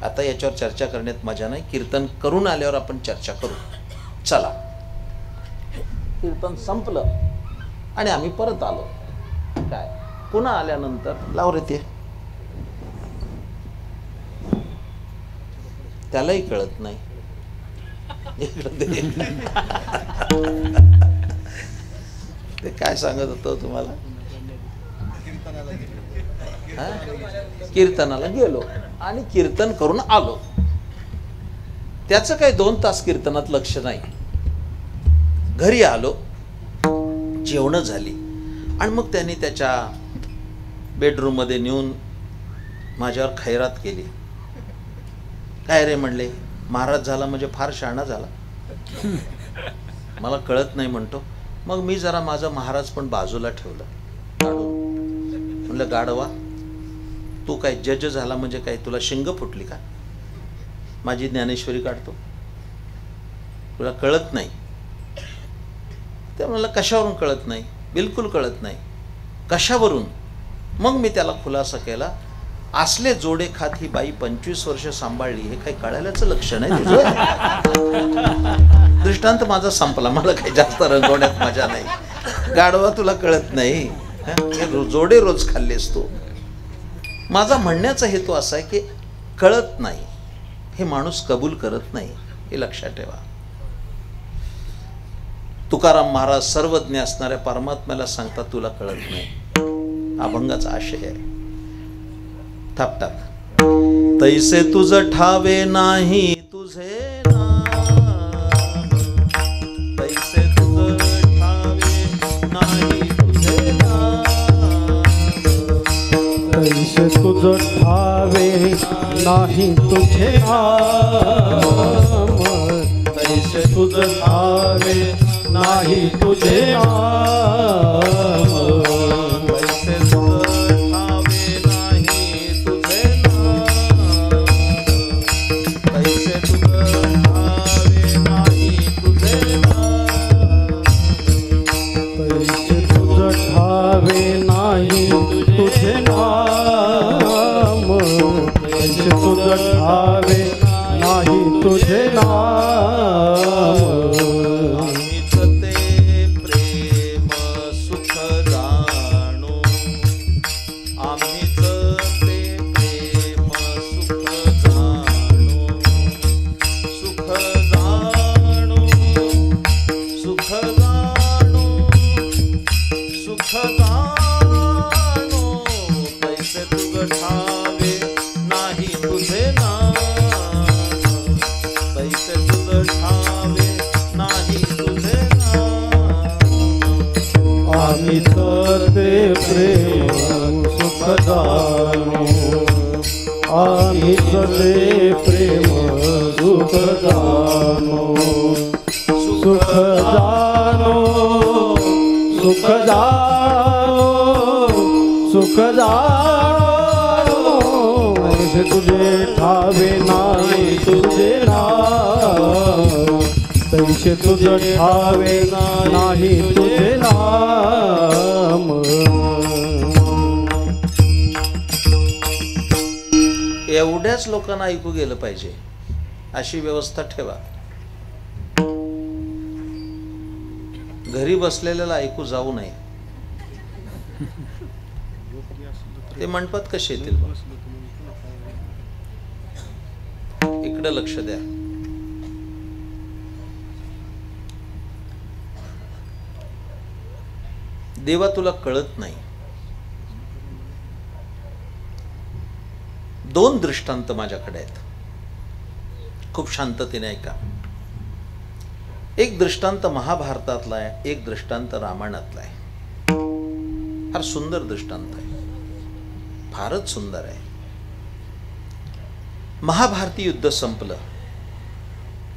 आता याच्यावर चर्चा करण्यात मजा नाही. कीर्तन करून आल्यावर आपण चर्चा करू. चला. कीर्तन संपलं आणि आम्ही परत आलो. काय पुन्हा आल्यानंतर लाव रे ते. त्यालाही कळत नाही. ते काय सांगत होतो तुम्हाला? कीर्तनाला गेलो आणि कीर्तन करून आलो. त्याचं काही 2 तास कीर्तनात लक्ष नाही. घरी आलो, जेवण झाली आणि मग त्यांनी त्याच्या बेडरूम मध्ये नेऊन माझ्यावर खैरात केली. काय रे म्हणले, महाराज झाला म्हणजे फार शहाणा झाला. मला कळत नाही म्हणतो. मग मी जरा माझं महाराज पण बाजूला ठेवलं काढून. म्हणलं गाढवा तू काय जज झाला म्हणजे काय तुला शिंग फुटली का? माझी ज्ञानेश्वरी काढतो, तुला कळत नाही. ते म्हणलं कशावरून कळत नाही? बिलकुल कळत नाही. कशावरून? मग मी त्याला खुलासा केला. असले जोडे खात ही बाई 25 वर्ष सांभाळली, हे काही कळायलाचं लक्षण आहे तुझं? दृष्टांत माझा संपला. मला काही जास्त रंगवण्यात मजा नाही. गाढवा तुला कळत नाही. जोडे रोज खाल्लेस तू. माझा म्हणण्याचा हेतू असा आहे की कळत नाही हे माणूस कबूल करत नाही, हे लक्षात ठेवा. तुकाराम महाराज सर्वज्ञ असणाऱ्या परमात्म्याला सांगतात तुला कळत नाही. अभंगाचा आशय आहे. थाप टाक. तैसे तुझ ठावे नाही तुझे नाम, तैसे तुझ ठावे नाही तुझे नाम, तैसे तुझ ठावे नाही तुझे नाम, तैसे तुझ ठावे नाही तुझे नाम, तैसे तुझ ठावे नाही तुझे नाम, तैसे तुझ ठावे नाही तुझे नाम, तैसे तुझ ठावे नाही तुझे नाम, तैसे तुझ ठावे नाही तुझे नाम. आम्हीच ते प्रेम सुख जाणो, सुख जाणो, सुख जाणो, सुख जाणो. तैसे तुझे ठावे नाही तुझे नाम, तैसे तुझे ठावे नाही तुझे नाम. एवढ्याच लोकांना ऐकू गेलं पाहिजे अशी व्यवस्था ठेवा. घरी बसलेल्याला ऐकू जाऊ नये. ते मंडपात कसे येतील? इकडे लक्ष द्या. देवा तुला कळत नाही. 2 दृष्टांत माझ्याकडे आहेत. खूप शांततेने ऐका. एक दृष्टांत महाभारतातला आहे, एक दृष्टांत रामायणातला आहे. फार सुंदर दृष्टांत आहे, फारच सुंदर आहे. महाभारती युद्ध संपलं,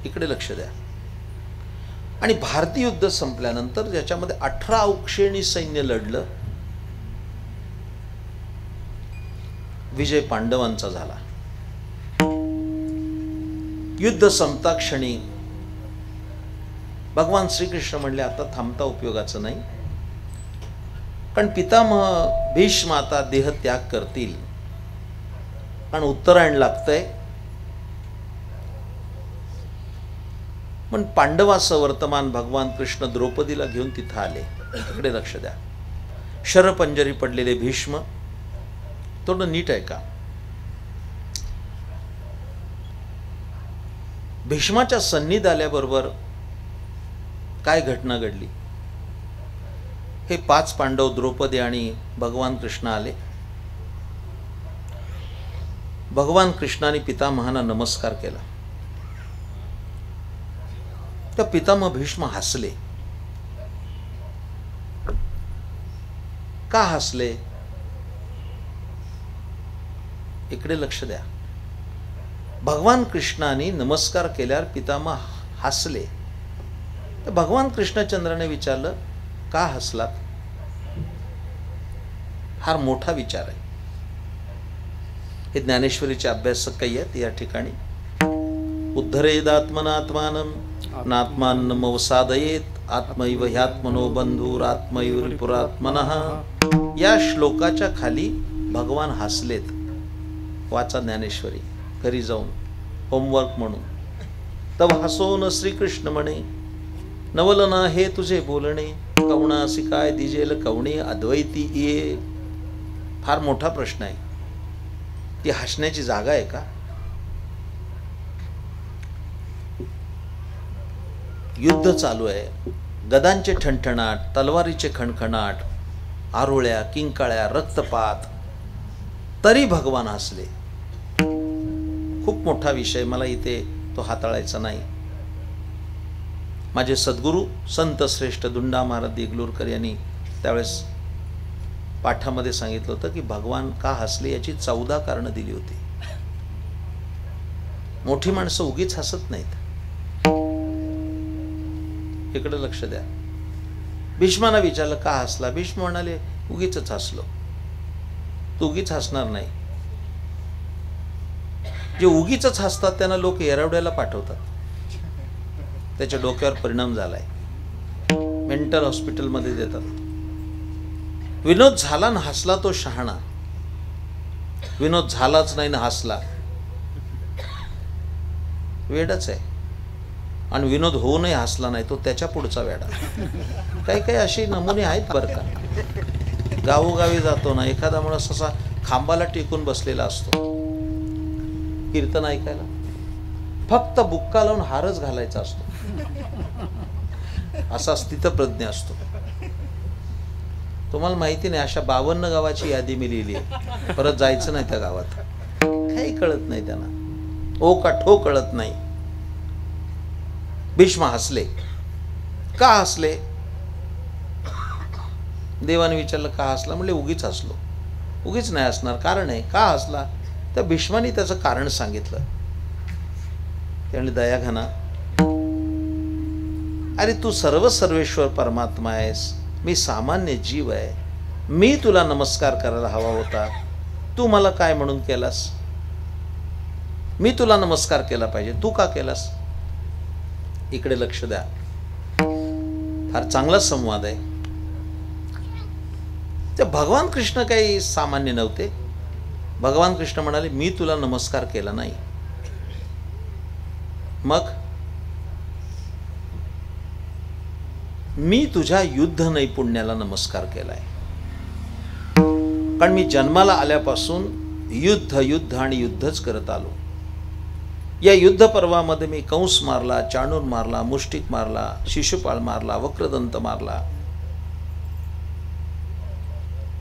इकडे लक्ष द्या. आणि भारतीय युद्ध संपल्यानंतर ज्याच्यामध्ये 18 औक्षेणी सैन्य लढलं, विजय पांडवांचा झाला. युद्ध संपता क्षणी भगवान श्रीकृष्ण म्हणले आता थांबता उपयोगाचं नाही, कारण पितामह भीष्म आता देहत्याग करतील आणि उत्तरायण लागतंय. पण पांडवाचं वर्तमान भगवान कृष्ण द्रौपदीला घेऊन तिथं आले. इकडे लक्ष द्या. शरपंजरी पडलेले भीष्म, थोडं नीट आहे का. भीष्माच्या सन्निध आल्याबरोबर काय घटना घडली. हे 5 पांडव, द्रौपदी आणि भगवान कृष्ण आले. भगवान कृष्णाने पितामहांना नमस्कार केला. तर पितामह भीष्म हसले. का हसले, इकडे लक्ष द्या. भगवान कृष्णाने नमस्कार केल्यावर पितामह हसले. तर भगवान कृष्णचंद्राने विचारलं का हसलात. फार मोठा विचार आहे. हे ज्ञानेश्वरीचे अभ्यासक काही आहेत या ठिकाणी. उद्धरेदात्मनात्मानं नात्मानमवसादयेत आत्मैव ह्यात्मनो बंधुरात्मैव रिपुरात्मनः. या श्लोकाच्या खाली भगवान हसलेत. वाचा ज्ञानेश्वरी घरी जाऊन होमवर्क म्हणून. तव हसोन श्रीकृष्ण म्हणे नवलना हे तुझे बोलणे, कवणासी काय दिजेल कवणे अद्वैती ये. फार मोठा प्रश्न आहे. ती हसण्याची जागा आहे का. युद्ध चालू आहे, गदांचे ठणठणाट, तलवारीचे खणखणाट, आरोळ्या, किंकाळ्या, रक्तपात, तरी भगवान हसले. खूप मोठा विषय, मला इथे तो हाताळायचा नाही. माझे सद्गुरू संत श्रेष्ठ दुंडा महाराज देगलूरकर यांनी त्यावेळेस पाठामध्ये सांगितलं होतं की भगवान का हसले याची 14 कारणं दिली होती. मोठी माणसं उगीच हसत नाहीत. इकडे लक्ष द्या. भीष्माना विचारलं का हसला. भीष्म म्हणाले उगीच हसलो. तू उगीच हसणार नाही. जे उगीच हसतात त्यांना लोक येरवड्याला पाठवतात. त्याच्या डोक्यावर परिणाम झालाय, मेंटल हॉस्पिटलमध्ये देतात. विनोद झाला ना हसला तो शहाणा, विनोद झालाच नाही ना हसला वेडच आहे. आणि विनोद होऊनही हसला नाही तो त्याच्या पुढचा वेडा. काही काही असे नमुने आहेत बरं का. गावोगावी जातो ना, एखादा माणूस असा खांबाला टेकून बसलेला असतो कीर्तन ऐकायला, फक्त बुक्का लावून हारच घालायचा असतो, असा स्थितप्रज्ञ असतो. तुम्हाला माहिती नाही, अशा 52 गावाची यादी मी लिहिली आहे. परत जायचं नाही त्या गावात. काही कळत नाही त्यांना, ओ का ठो कळत नाही. भीष्म हसले. का हसले. देवाने विचारलं का हसला. म्हणले उगीच हसलो. उगीच नाही हसणार, कारण आहे. का हसला. तर भीष्माने त्याचं कारण सांगितलं. त्याने दया घना, अरे तू सर्व सर्वेश्वर परमात्मा आहेस, मी सामान्य जीव आहे. मी तुला नमस्कार करायला हवा होता, तू मला काय म्हणून केलास. मी तुला नमस्कार केला पाहिजे, तू का केलास. इकडे लक्ष द्या. फार चांगला संवाद आहे. ते भगवान कृष्ण काही सामान्य नव्हते. भगवान कृष्ण म्हणाले मी तुला नमस्कार केला नाही. मग मी तुझ्या युद्ध नैपुण्याला नमस्कार केलाय. कारण मी जन्माला आल्यापासून युद्ध युद्ध आणि युद्धच करत आलो. या युद्ध पर्वामध्ये मी कंस मारला, चाणूर मारला, मुष्टिक मारला, शिशुपाळ मारला, वक्रदंत मारला.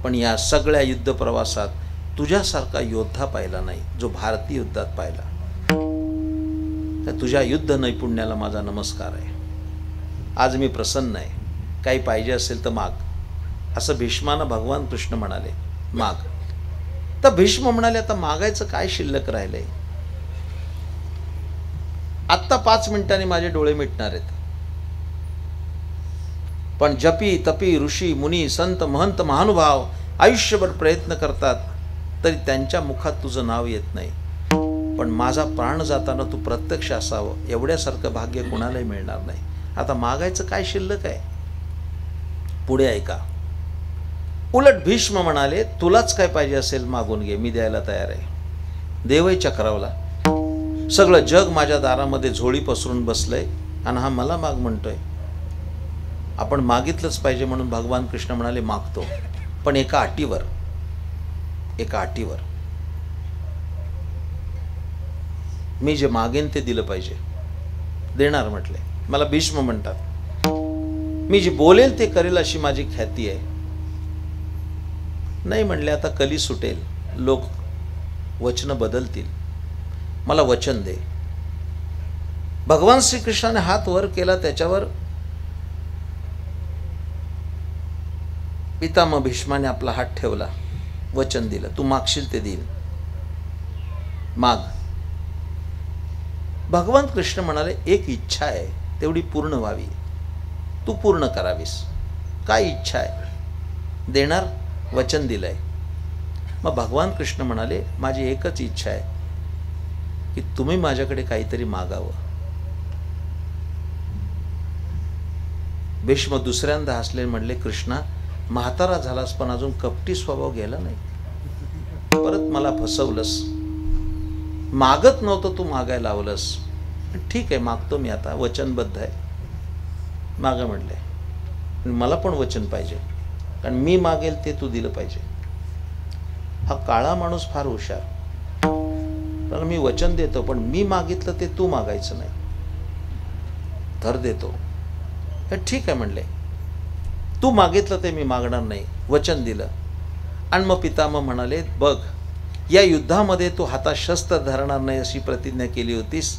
पण या सगळ्या युद्ध प्रवासात तुझ्यासारखा योद्धा पाहिला नाही जो भारतीय युद्धात पाहिला. तर तुझ्या युद्ध नैपुण्याला माझा नमस्कार आहे. आज मी प्रसन्न आहे. काही पाहिजे असेल तर माग, असं भीष्मांना भगवान कृष्ण म्हणाले, माग. तर भीष्म म्हणाले, आता मागायचं काय शिल्लक राहिलंय? आत्ता 5 मिनिटांनी माझे डोळे मिटणार आहेत. पण जपी तपी ऋषी मुनी संत महंत महानुभाव आयुष्यभर प्रयत्न करतात तरी त्यांच्या मुखात तुझं नाव येत नाही. पण माझा प्राण जाताना तू प्रत्यक्ष असावं एवढ्यासारखं भाग्य कोणालाही मिळणार नाही. आता मागायचं काय शिल्लक आहे? पुढे ऐका. उलट भीष्म म्हणाले, तुलाच काय पाहिजे असेल मागून घे, मी द्यायला तयार आहे. देवही चक्रावला. सगळं जग माझ्या दारामध्ये झोळी पसरून बसलंय आणि हा मला माग म्हणतोय. आपण मागितलंच पाहिजे म्हणून भगवान कृष्ण म्हणाले, मागतो, पण एका अटीवर. एका अटीवर. मी जे मागेन ते दिलं पाहिजे. देणार म्हटले. मला भीष्म म्हणतात. मी जे बोलेल ते करेल अशी माझी ख्याती आहे. नाही म्हणले, आता कली सुटेल, लोक वचनं बदलतील, मला वचन दे. भगवान श्रीकृष्णाने हात वर केला, त्याच्यावर पितामह भीष्माने आपला हात ठेवला, वचन दिलं, तू मागशील ते देईल, माग. भगवान कृष्ण म्हणाले, एक इच्छा आहे, तेवढी पूर्ण व्हावी, तू पूर्ण करावीस. काय इच्छा आहे? देणार, वचन दिलंय. मग भगवान कृष्ण म्हणाले, माझी एकच इच्छा आहे की तुम्ही माझ्याकडे काहीतरी मागावं. भीष्म दुसऱ्यांदा हसले, म्हणले, कृष्णा, म्हातारा झालास पण अजून कपटी स्वभाव गेला नाही. परत मला फसवलंस. मागत नव्हतं, तू मागायला लावलंस. ठीक आहे, मागतो मी आता, वचनबद्ध आहे, मागा म्हटले. मला पण वचन पाहिजे, कारण मी मागेल ते तू दिलं पाहिजे. हा काळा माणूस फार हुशार. कारण मी वचन देतो, पण मी मागितलं ते तू मागायचं नाही. धर देतो. ठीक आहे म्हणले, तू मागितलं ते मी मागणार नाही, वचन दिलं. आणि मग पितामह म्हणाले, बघ, या युद्धामध्ये तू हातात शस्त्र धरणार नाही अशी प्रतिज्ञा केली होतीस,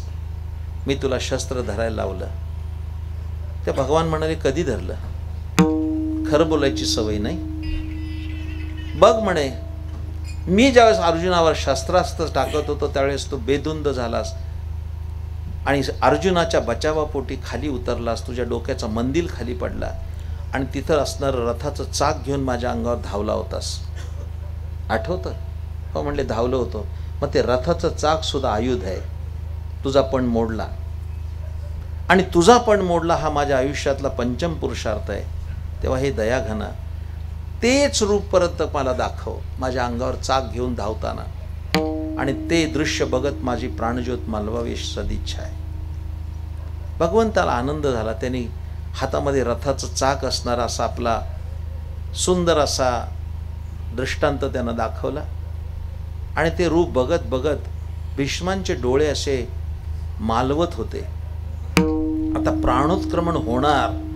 मी तुला शस्त्र धरायला लावलं. त्या भगवान म्हणाले, कधी धरलं? खरं बोलायची सवय नाही. बघ म्हणे, मी ज्यावेळेस अर्जुनावर शस्त्रास्त्र टाकत होतो त्यावेळेस तू बेधुंद झालास आणि अर्जुनाच्या बचावापोटी खाली उतरलास, तुझ्या डोक्याचा मंदिल खाली पडला आणि तिथं असणारं रथाचं चाक घेऊन माझ्या अंगावर धावला होतास. आठवतं? हो म्हणले, धावलं होतं. मग ते रथाचं चाक सुद्धा आयुध आहे. तुझा पण मोडला आणि तुझा पण मोडला हा माझ्या आयुष्यातला पंचम पुरुषार्थ आहे. तेव्हा हे दयाघना, तेच रूप परत मला दाखव, माझ्या अंगावर चाक घेऊन धावताना, आणि ते दृश्य बघत माझी प्राणज्योत मालवावी सदिच्छा आहे. भगवंताला आनंद झाला. त्यांनी हातामध्ये रथाचं चाक असणारा असा आपला सुंदर असा दृष्टांत त्यांना दाखवला आणि ते रूप बघत बघत भीष्मांचे डोळे असे मालवत होते. आता प्राणोत्क्रमण होणार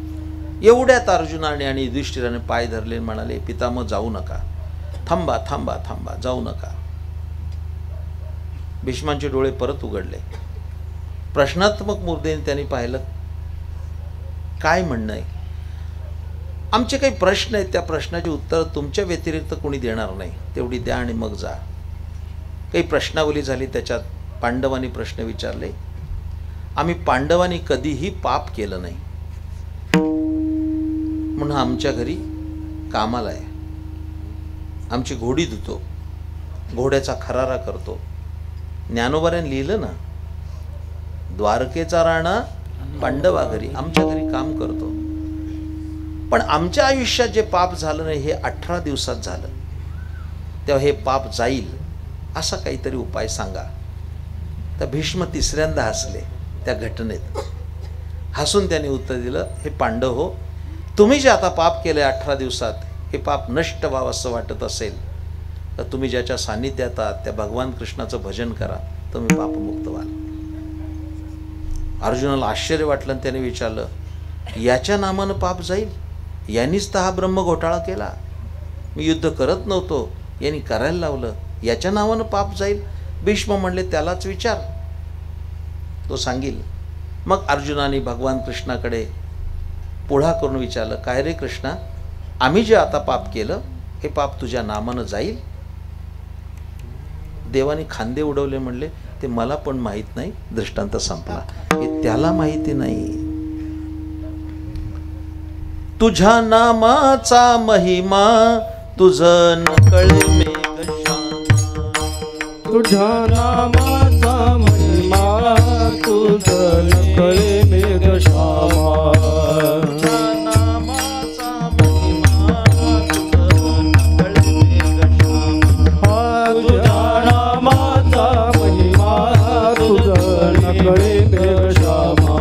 एवढ्यात अर्जुनाने आणि युधिष्ठिराने पाय धरले, म्हणाले, पितामह जाऊ नका, थांबा थांबा थांबा, जाऊ नका. भीष्मांचे डोळे परत उघडले. प्रश्नात्मक मुद्रेने त्यांनी पाहिलं, काय म्हणणं आहे? आमचे काही प्रश्न आहेत, त्या प्रश्नाची उत्तर तुमच्या व्यतिरिक्त कोणी देणार नाही, तेवढी द्या आणि मग जा. काही प्रश्नावली झाली, त्याच्यात पांडवांनी प्रश्न विचारले. आम्ही पांडवांनी कधीही पाप केलं नाही म्हणून आमच्या घरी कामाला आहे, आमची घोडी धुतो, घोड्याचा खरारा करतो. ज्ञानोबाऱ्याने लिहिलं ना, द्वारकेचा राणा पांडवा घरी, आमच्या घरी काम करतो. पण आमच्या आयुष्यात जे पाप झालं नाही हे 18 दिवसात झालं, तेव्हा हे पाप जाईल असा काहीतरी उपाय सांगा. तर भीष्म तिसऱ्यांदा हसले त्या घटनेत. हसून त्यांनी उत्तर दिलं, हे पांडव हो, तुम्ही जे आता पाप केले 18 दिवसात, हे पाप नष्ट व्हावं असं वाटत असेल तर तुम्ही ज्याच्या सान्निध्यात आहात त्या भगवान कृष्णाचं भजन करा, तुम्ही पापमुक्त व्हाल. अर्जुनाला आश्चर्य वाटलं आणि त्याने विचारलं, याच्या नामानं पाप जाईल? यांनीच तर हा ब्रह्म घोटाळा केला. मी युद्ध करत नव्हतो, यांनी करायला लावलं, याच्या नावानं पाप जाईल? भीष्म म्हणले, त्यालाच विचार. तो सांगेल. मग अर्जुनाने भगवान कृष्णाकडे पुढा करून विचारलं, काय रे कृष्णा, आम्ही जे आता पाप केलं हे पाप तुझ्या नामानं जाईल? देवाने खांदे उडवले, म्हणले ते मला पण माहीत नाही. दृष्टांत संपला. हे त्याला माहिती नाही. तुझ्या नामाचा महिमा तुझं न कळे मेघश्यामा. तुझ्या नामाचा महिमा तुझं न कळे मेघश्यामा. तुझ्या नामाचा महिमा तुझं न कळे मेघश्यामा. तुझ्या नामाचा महिमा तुझं न कळे मेघश्यामा.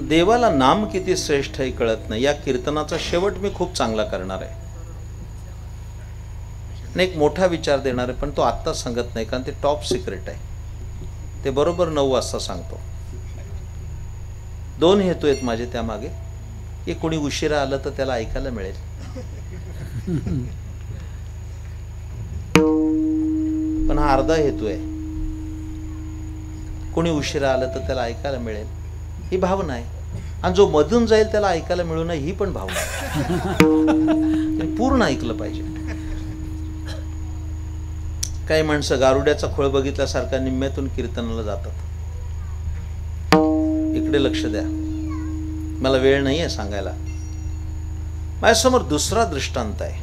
देवाला नाम किती श्रेष्ठ आहे कळत नाही. या कीर्तनाचा शेवट मी खूप चांगला करणार आहे. एक मोठा विचार देणार आहे, पण तो आत्ता सांगत नाही, कारण ते टॉप सिक्रेट आहे. ते बरोबर 9 वाजता सांगतो. 2 हेतू आहेत माझे त्यामागे. की कोणी उशिरा आलं तर त्याला ऐकायला मिळेल, पण हा अर्धा हेतू आहे. कोणी उशिरा आलं तर त्याला ऐकायला मिळेल ही भावना आहे. आणि जो मधून जाईल त्याला ऐकायला मिळू नये ही पण भावना आहे. पूर्ण ऐकलं पाहिजे. काही माणसं गारुड्याचा खोळ बघितल्यासारखा निम्म्यातून कीर्तनाला जातात. इकडे लक्ष द्या, मला वेळ नाही आहे सांगायला. माझ्यासमोर दुसरा दृष्टांत आहे.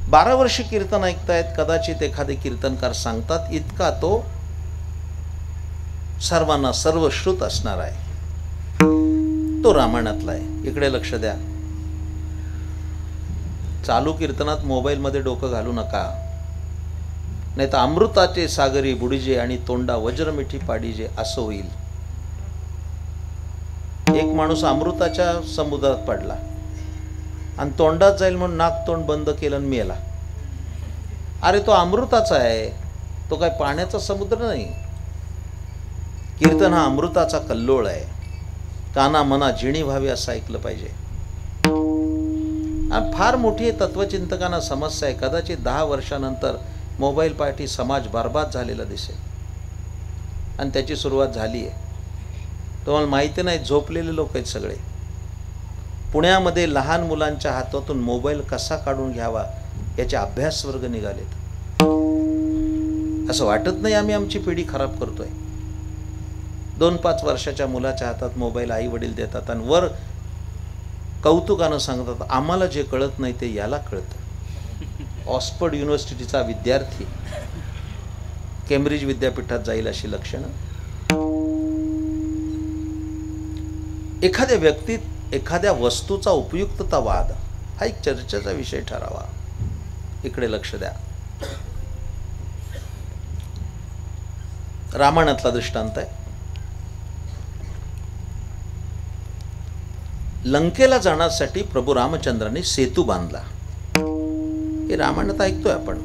12 वर्ष कीर्तन ऐकतायत, कदाचित एखादे कीर्तनकार सांगतात इतका तो सर्वांना सर्वश्रुत असणार आहे. तो रामायणातला आहे. इकडे लक्ष द्या. चालू कीर्तनात मोबाईल मध्ये डोकं घालू नका, नाही तर अमृताचे सागरी बुडीजे आणि तोंडा वज्रमिठी पाडीजे असं होईल. एक माणूस अमृताच्या समुद्रात पडला आणि तोंडात जाईल म्हणून नाक तोंड बंद केलं आणि मेला. अरे तो अमृताचा आहे, तो काय पाण्याचा समुद्र नाही. कीर्तन हा अमृताचा कल्लोळ आहे. काना मना जिणी व्हावी असं ऐकलं पाहिजे. फार मोठी तत्वचिंतकांना समस्या आहे. कदाचित 10 वर्षानंतर मोबाईल पाठी समाज बर्बाद झालेला दिसेल आणि त्याची सुरुवात झाली आहे. तुम्हाला माहिती नाही, झोपलेले लोक आहेत सगळे. पुण्यामध्ये लहान मुलांच्या हातातून मोबाईल कसा काढून घ्यावा याचे अभ्यास वर्ग निघालेत. असं वाटत नाही आम्ही आमची पिढी खराब करतोय. 2-5 वर्षाच्या मुलाच्या हातात मोबाईल आई वडील देतात आणि वर कौतुकानं सांगतात आम्हाला जे कळत नाही ते याला कळतं. ऑक्सफर्ड युनिव्हर्सिटीचा विद्यार्थी केम्ब्रिज विद्यापीठात जाईल अशी लक्षणं. एखाद्या व्यक्तीत एखाद्या वस्तूचा उपयुक्ततावाद हा एक चर्चेचा विषय ठरावा. इकडे लक्ष द्या. रामायणातला दृष्टांत आहे. लंकेला जाण्यासाठी प्रभू रामचंद्रांनी सेतू बांधला. हे रामायणात ऐकतोय आपण.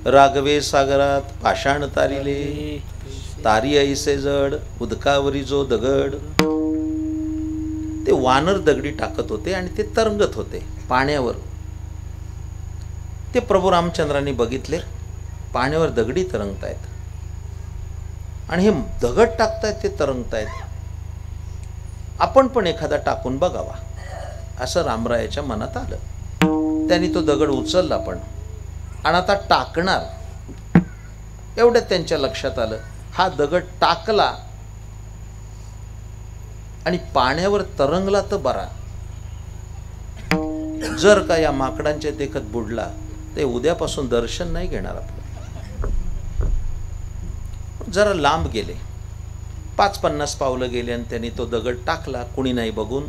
राघवे सागरात पाषाण तारिले, तारी ऐसे जड उदकावरी जो दगड. ते वानर दगडी टाकत होते आणि ते तरंगत होते पाण्यावर. ते प्रभू रामचंद्रांनी बघितले, पाण्यावर दगडी तरंगतायत आणि हे दगड टाकतायत, ते तरंगतायत. आपण पण एखादा टाकून बघावा असं रामरायाच्या मनात आलं. त्यांनी तो दगड उचलला पण आणि आता टाकणार. एवढ्यात त्यांच्या लक्षात आलं, हा दगड टाकला आणि पाण्यावर तरंगला तर बरा, जर का या माकडांच्या देखत बुडला ते उद्यापासून दर्शन नाही घेणार आपलं. जरा लांब गेले, 5-50 पावलं गेले आणि त्यांनी तो दगड टाकला, कुणी नाही बघून.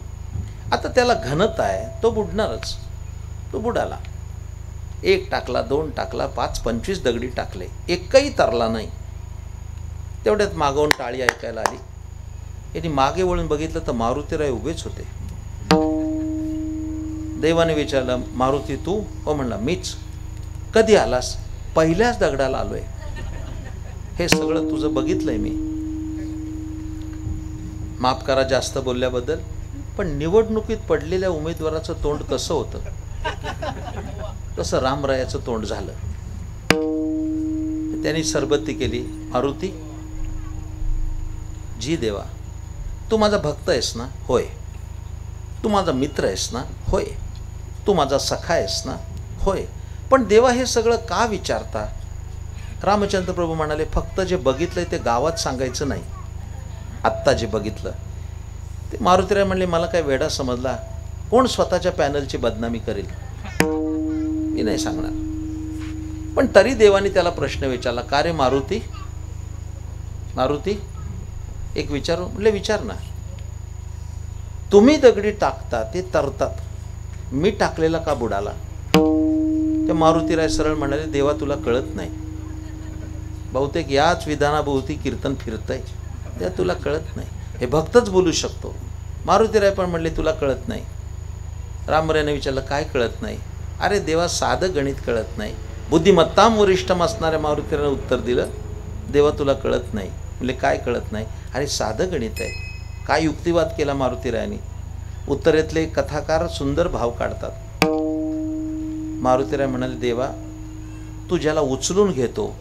आता त्याला घनता आहे, तो बुडणारच. तो बुडाला. 1 टाकला, 2 टाकला, 5-25 दगडी टाकले, एकही तरला नाही. तेवढ्यात मागवून टाळी ऐकायला आली. यांनी मागे वळून बघितलं तर मारुतीराय उभेच होते. देवाने विचारलं, मारुती तू? हो म्हणला, मीच. कधी आलास? पहिल्याच दगडाला आलोय. हे सगळं तुझं बघितलंय मी. माफ करा जास्त बोलल्याबद्दल, पण निवडणुकीत पडलेल्या उमेदवाराचं तोंड कसं होतं तसं रामरायाचं तोंड झालं. त्यांनी सरबत्ती केली. मारुती, जी देवा, तू माझा भक्त आहेस ना? होय. तू माझा मित्र आहेस ना? होय. तू माझा सखा आहेस ना? होय. पण देवा हे सगळं का विचारता? रामचंद्र प्रभू म्हणाले, फक्त जे बघितलंय ते गावात सांगायचं नाही. आत्ता जे बघितलं ते. मारुतीराय म्हणले, मला काय वेडा समजला? कोण स्वतःच्या पॅनलची बदनामी करेल? मी नाही सांगणार. पण तरी देवाने त्याला प्रश्न विचारला, का रे मारुती? मारुती, एक विचारू? म्हणले, विचार ना. तुम्ही दगडी टाकता ते तरतात, मी टाकलेला का बुडाला? ते मारुतीराय सरळ म्हणाले, देवा तुला कळत नाही. बहुतेक याच विधानाभोवती कीर्तन फिरतंय, त्या तुला कळत नाही. हे भक्तच बोलू शकतो. मारुतीराय पण म्हणले, तुला कळत नाही. रामरायाने विचारलं, काय कळत नाही? अरे देवा, साधं गणित कळत नाही. बुद्धिमत्ताम वरिष्ठम असणाऱ्या मारुतीरायाने उत्तर दिलं, देवा तुला कळत नाही. म्हणजे काय कळत नाही? अरे साधं गणित आहे. काय युक्तिवाद केला मारुतीरायाने? उत्तरेतले कथाकार सुंदर भाव काढतात. मारुतीराय म्हणाले, देवा तू ज्याला उचलून घेतो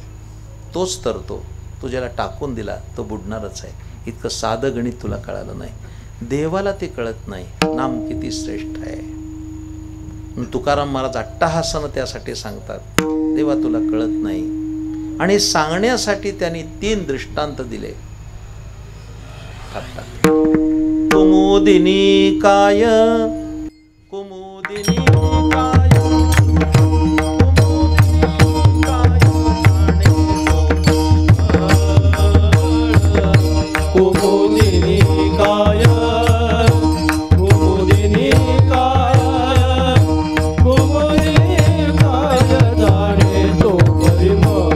तोच तरतो, तू ज्याला टाकून दिला तो बुडणारच आहे. इतकं साधं गणित तुला कळालं नाही. देवाला ते कळत नाही. नाम किती श्रेष्ठ आहे. तुकाराम महाराज अट्टहासानं त्यासाठी सांगतात, देवा तुला कळत नाही. आणि सांगण्यासाठी त्यांनी 3 दृष्टांत दिले. कुमुदिनी काय, कुमुदिनी काय, कुमुदिनी काय, कुमुदिनी काय, कुमुदिनी काय जाणे तो परिमळ.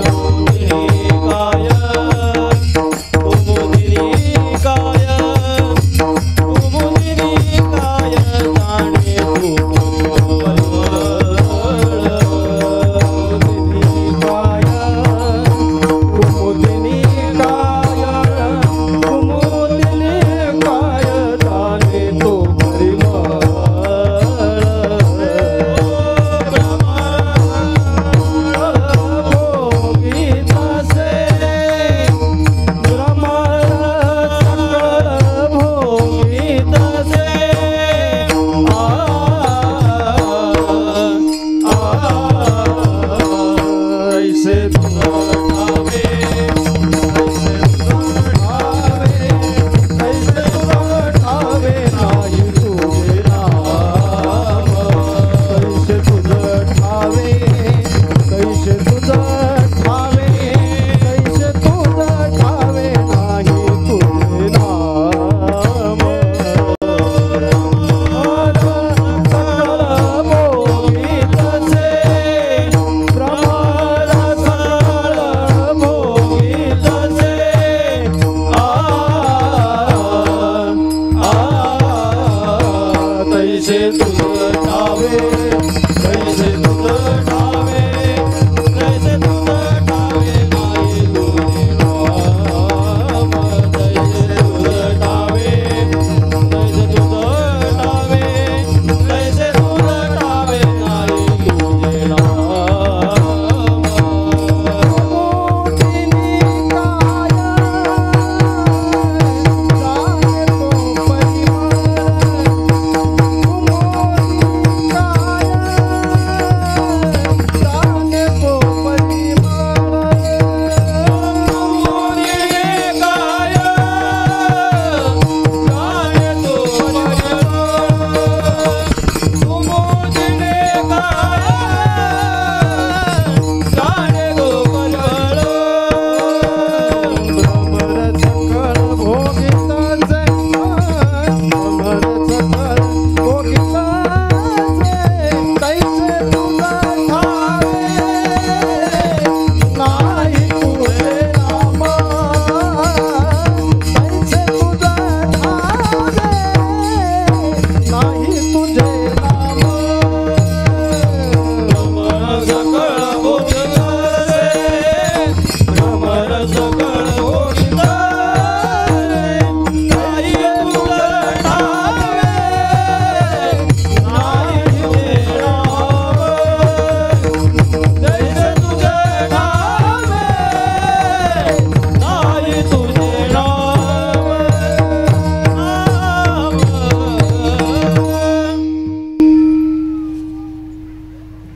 कुमुदिनी काय, कुमुदिनी काय,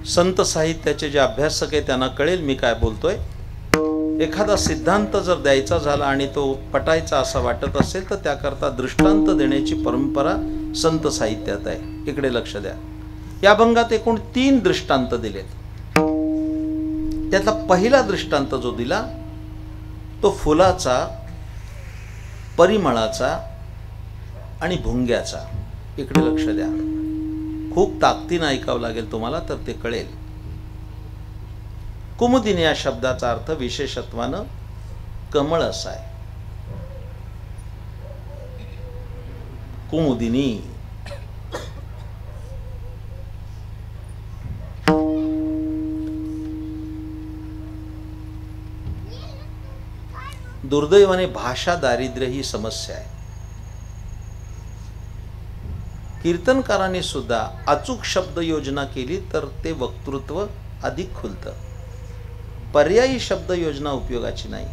संत साहित्याचे जे अभ्यासक आहे त्यांना कळेल मी काय बोलतोय. एखादा सिद्धांत जर द्यायचा झाला आणि तो पटायचा असा वाटत असेल तर त्याकरता दृष्टांत देण्याची परंपरा संत साहित्यात आहे. इकडे लक्ष द्या. या अभंगात एकूण 3 दृष्टांत दिलेत. त्यातला पहिला दृष्टांत जो दिला तो फुलाचा, परिमळाचा आणि भुंग्याचा. इकडे लक्ष द्या. खूप ताकदीने ऐकावं लागेल तुम्हाला तर ते कळेल. कुमुदिनी या शब्दाचा अर्थ विशेषत्वानं कमळ असा आहे. कुमुदिनी. दुर्दैवाने भाषा दारिद्र्य ही समस्या आहे. कीर्तनकारांनी सुद्धा अचूक शब्द योजना केली तर ते वक्तृत्व अधिक खुलतं. पर्यायी शब्द योजना उपयोगाची नाही.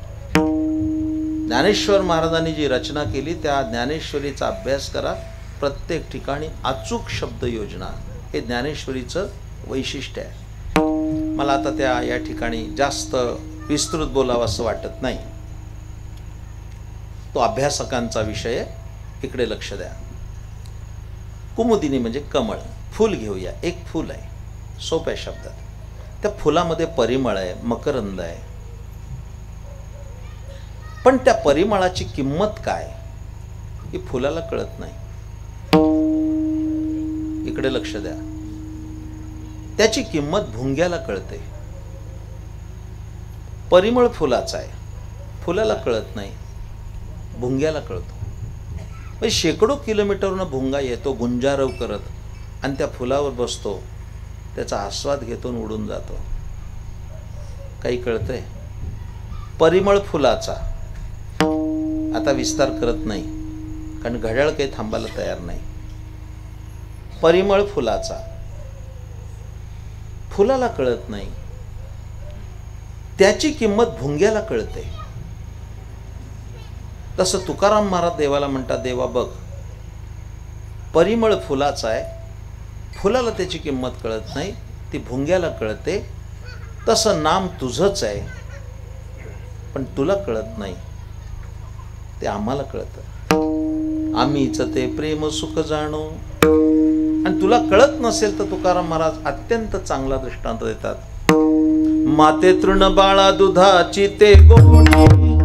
ज्ञानेश्वर महाराजांनी जी रचना केली त्या ज्ञानेश्वरीचा अभ्यास करा. प्रत्येक ठिकाणी अचूक शब्द योजना हे ज्ञानेश्वरीचं वैशिष्ट्य आहे. मला आता त्या या ठिकाणी जास्त विस्तृत बोलावं असं वाटत नाही. तो अभ्यासकांचा विषय आहे. इकडे लक्ष द्या. कुमुदिनी म्हणजे कमळ. फूल घेऊया. एक फूल आहे सोप्या शब्दात. त्या फुलामध्ये परिमळ आहे, मकरंद आहे. पण त्या परिमळाची किंमत काय ही फुलाला कळत नाही. इकडे लक्ष द्या. त्याची किंमत भुंग्याला कळते. परिमळ फुलाचा आहे, फुलाला कळत नाही, भुंग्याला कळतो. म्हणजे शेकडो किलोमीटरनं भुंगा येतो गुंजारव करत आणि त्या फुलावर बसतो, त्याचा आस्वाद घेतो आणि उडून जातो. काही कळतंय? परिमळ फुलाचा. आता विस्तार करत नाही कारण घड्याळ काही थांबायला तयार नाही. परिमळ फुलाचा. फुलाला कळत नाही, त्याची किंमत भुंग्याला कळते. तसं तुकाराम महाराज देवाला म्हणतात, देवा बघ परिमळ फुलाचा आहे, फुलाला त्याची किंमत कळत नाही, ती भुंग्याला कळते. तसं नाम तुझंच आहे पण तुला कळत नाही, ते आम्हाला कळतं. आम्हीच ते प्रेम सुख जाणो. आणि तुला कळत नसेल तर तुकाराम महाराज अत्यंत चांगला दृष्टांत देतात. माते तृण बाळा दुधाची ते गोडी,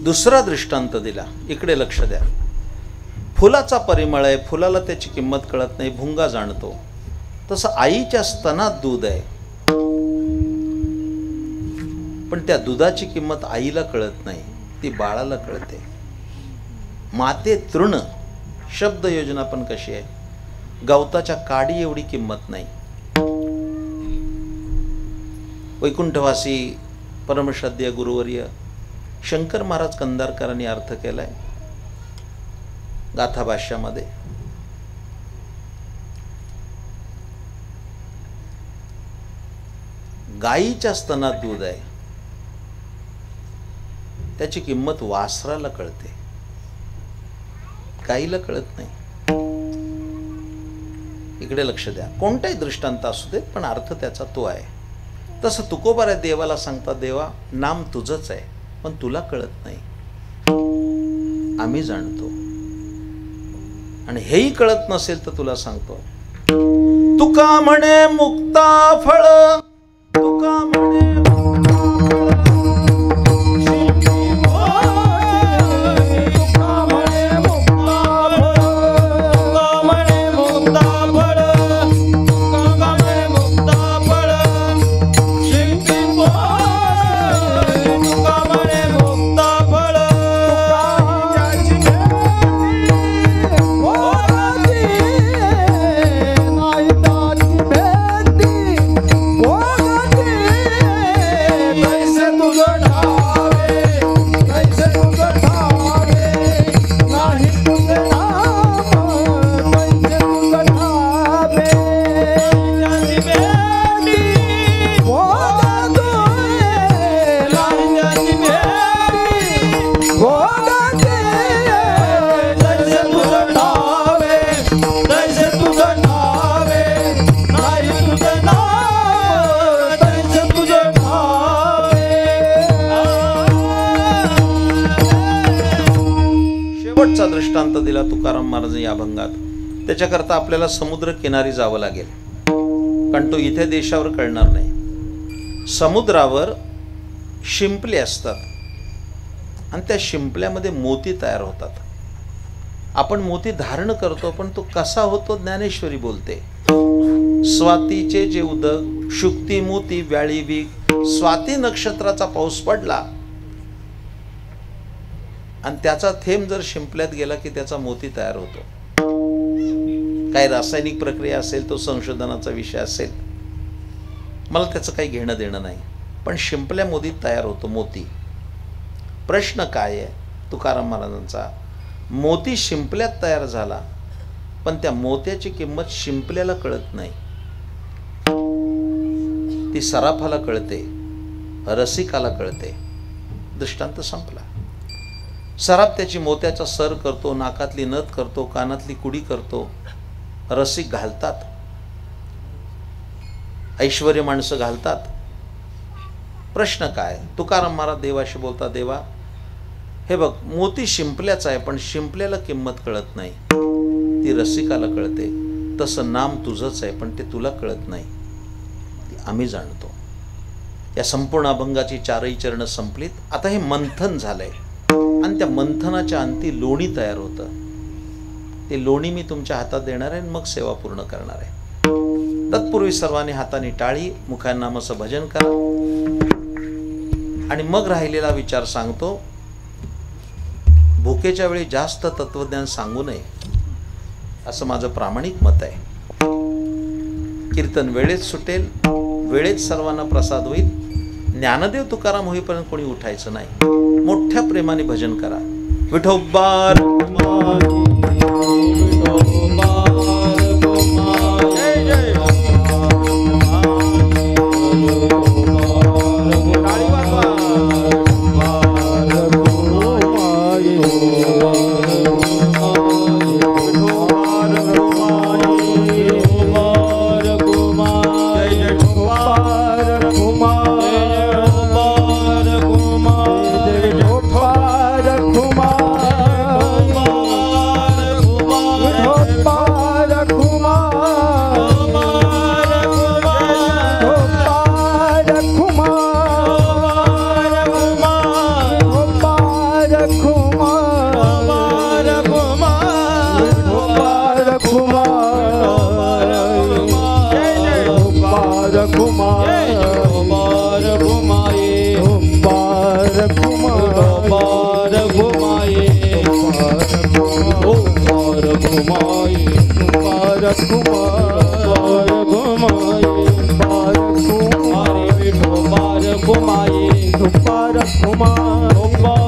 दुसरा दृष्टांत दिला. इकडे लक्ष द्या. फुलाचा परिमळ आहे, फुलाला त्याची किंमत कळत नाही, भुंगा जाणतो. तसं आईच्या स्तनात दूध आहे पण त्या दुधाची किंमत आईला कळत नाही, ती बाळाला कळते. माते तृण शब्द योजना पण कशी आहे. गवताच्या काडी एवढी किंमत नाही. वैकुंठवासी परमश्रद्धेय गुरुवर्य शंकर महाराज कंधारकरांनी अर्थ केलाय गाथा भाष्यामध्ये. गायीच्या स्तनात दूध आहे, त्याची किंमत वासराला कळते, गायीला कळत नाही. इकडे लक्ष द्या. कोणताही दृष्टांत असू देत पण अर्थ त्याचा तो आहे. तसं तुकोबाऱ्या देवाला सांगता, देवा नाम तुझंच आहे पण तुला कळत नाही, आम्ही जाणतो. आणि हेही कळत नसेल तर तुला सांगतो, तुका म्हणे मुक्ता फळ, तुका म्हणे दृष्टांत दिला तुकाराम महाराज या अभंगात. त्याच्याकरता आपल्याला समुद्र किनारी जावं लागेल, कारण तो इथे देशावर कळणार नाही. समुद्रावर शिंपले असतात आणि त्या शिंपल्यामध्ये मोती तयार होतात. आपण मोती धारण करतो पण तो कसा होतो ज्ञानेश्वरी बोलते. स्वातीचे जे उदक शुक्ती मोती व्याळी वीक, स्वाती नक्षत्राचा पाऊस पडला आणि त्याचा थेंब जर शिंपल्यात गेला की त्याचा मोती तयार होतो. काही रासायनिक प्रक्रिया असेल, तो संशोधनाचा विषय असेल, मला त्याचं काही घेणं देणं नाही, पण शिंपल्या मोती तयार होतो मोती. प्रश्न काय आहे तुकाराम महाराजांचा, मोती शिंपल्यात तयार झाला पण त्या मोत्याची किंमत शिंपल्याला कळत नाही, ती सराफाला कळते, रसिकाला कळते. दृष्टांत संपला. सराफ त्याची मोत्याचा सर करतो, नाकातली नथ करतो, कानातली कुडी करतो, रसिक घालतात, ऐश्वर्य माणसं घालतात. प्रश्न काय, तुकाराम महाराज देवाशी बोलता, देवा हे बघ मोती शिंपल्याचा आहे पण शिंपल्याला किंमत कळत नाही, ती रसिकाला कळते. तसं नाम तुझंच आहे पण ते तुला कळत नाही, ती आम्ही जाणतो. या संपूर्ण अभंगाची चारही चरणं संपलीत. आता हे मंथन झालंय आणि त्या मंथनाच्या अंती लोणी तयार होतं. ते लोणी मी तुमच्या हातात देणार आहे, मग सेवा पूर्ण करणार आहे. तत्पूर्वी सर्वांनी हाताने टाळी, मुखानामाचं भजन करा आणि मग राहिलेला विचार सांगतो. भुकेच्या वेळी जास्त तत्वज्ञान सांगू नये असं माझं प्रामाणिक मत आहे. कीर्तन वेळेत सुटेल, वेळेत सर्वांना प्रसाद होईल. ज्ञानदेव तुकाराम होईपर्यंत कोणी उठायचं नाही. मोठ्या प्रेमाने भजन करा. विठोबा Kumar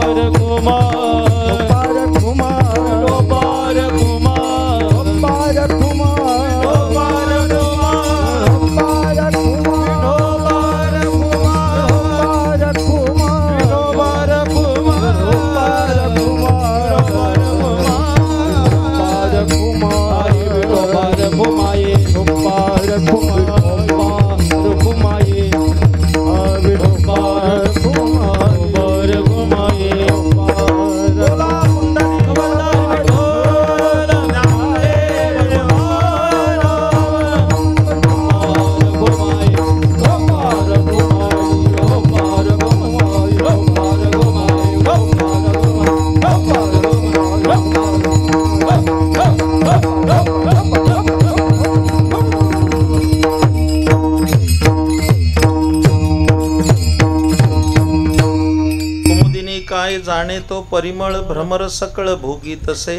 जाणे तो परिमळ भ्रमर सकळ भोगी तसे,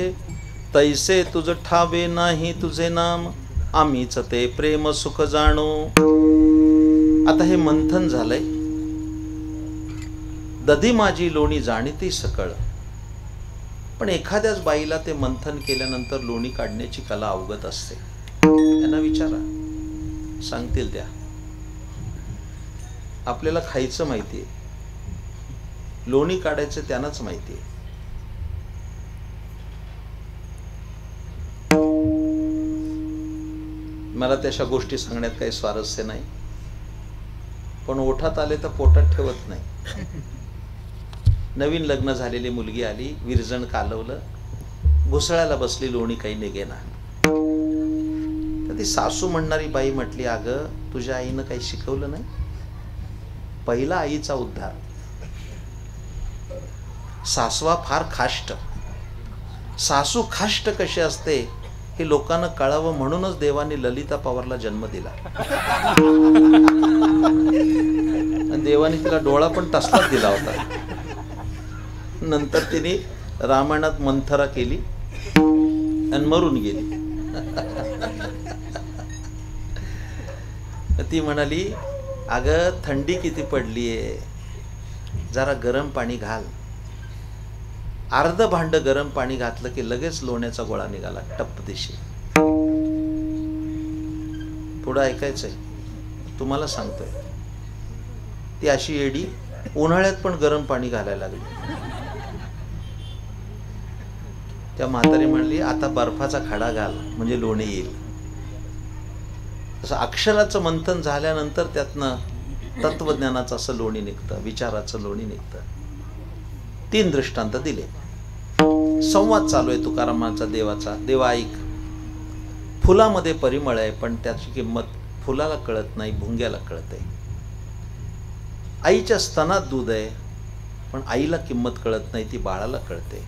तैसे तुझ ठावे नाही तुझे नाम, आम्हीच ते प्रेम सुख जाणो. आता हे मंथन झालंय. दधी माझी लोणी जाणीती सकळ. पण एखाद्याच बाईला ते मंथन केल्यानंतर लोणी काढण्याची कला अवगत असते. त्यांना विचारा, सांगतील त्या. आपल्याला खायचं माहितीये, लोणी काढायचं त्यांनाच माहितीये. मला त्याच्या गोष्टी सांगण्यात काही स्वारस्य नाही, पण ओठात आले तर पोटात ठेवत नाही. नवीन लग्न झालेली मुलगी आली, विरजण कालवलं, घुसळायला बसली, लोणी काही निघेना. तर ती सासू म्हणणारी बाई म्हटली, अगं तुझ्या आईनं काही शिकवलं नाही? पहिला आईचा उद्धार. सासवा फार खाष्ट. सासू खाष्ट कशी असते हे लोकांना कळावं म्हणूनच देवाने ललिता पवारला जन्म दिला. आणि देवाने तिला डोळा पण तसलाच दिला होता. नंतर तिने रामायणात मंथरा केली आणि मरून गेली. ती म्हणाली, अगं थंडी किती पडलीये, जरा गरम पाणी घाल. अर्ध भांड गरम पाणी घातलं की लगेच लोण्याचा गोळा निघाला टप्प दिशी. पुढं ऐकायचंय, तुम्हाला सांगतोय. ती अशी येडी उन्हाळ्यात पण गरम पाणी घालायला लागली. त्या म्हातारी म्हणली, आता बर्फाचा खडा घाल म्हणजे लोणी येईल. तसं अक्षराचं मंथन झाल्यानंतर त्यातनं तत्वज्ञानाचं असं लोणी निघतं, विचाराचं लोणी निघतं. 3 दृष्टांत दिले. संवाद चालू आहे तुकारामांचा देवाचा. देवा ऐक, फुलामध्ये परिमळ आहे पण त्याची किंमत फुलाला कळत नाही, भुंग्याला कळते. आईच्या स्तनात दूध आहे पण आईला किंमत कळत नाही, ती बाळाला कळते.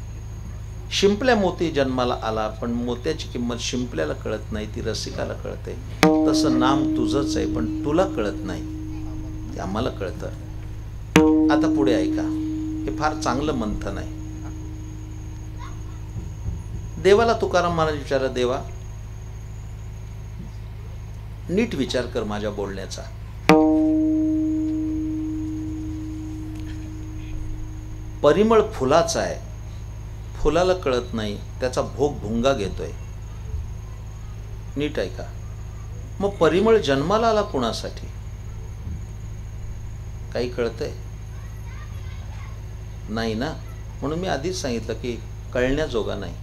शिंपल्या मोती जन्माला आला पण मोत्याची किंमत शिंपल्याला कळत नाही, ती रसिकाला कळते. तसं नाम तुझंच आहे पण तुला कळत नाही, ते आम्हाला कळतं. आता पुढे ऐका, हे फार चांगलं मंथन आहे. देवाला तुकाराम महाराज विचारा, देवा नीट विचार कर माझ्या बोलण्याचा. परिमळ फुलाचा आहे, फुलाला कळत नाही, त्याचा भोग भुंगा घेतोय. नीट ऐका. मग परिमळ जन्माला आला कुणासाठी? काही कळतंय? नाही ना. म्हणून मी आधीच सांगितलं की कळण्याजोगा नाही.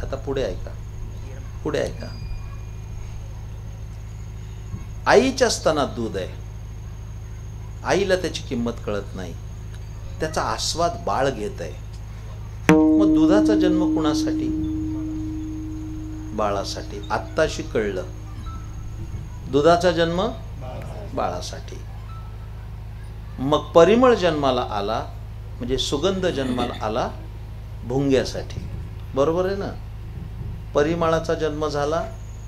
आता पुढे ऐका, पुढे ऐका. आईच्या स्तनात दूध आहे, आईला त्याची किंमत कळत नाही, त्याचा आस्वाद बाळ घेत आहे. मग दुधाचा जन्म कुणासाठी? बाळासाठी. आत्ताशी कळलं, दुधाचा जन्म बाळासाठी. मग परिमळ जन्माला आला म्हणजे सुगंध जन्माला आला भुंग्यासाठी. बरोबर आहे ना? परिमळाचा जन्म झाला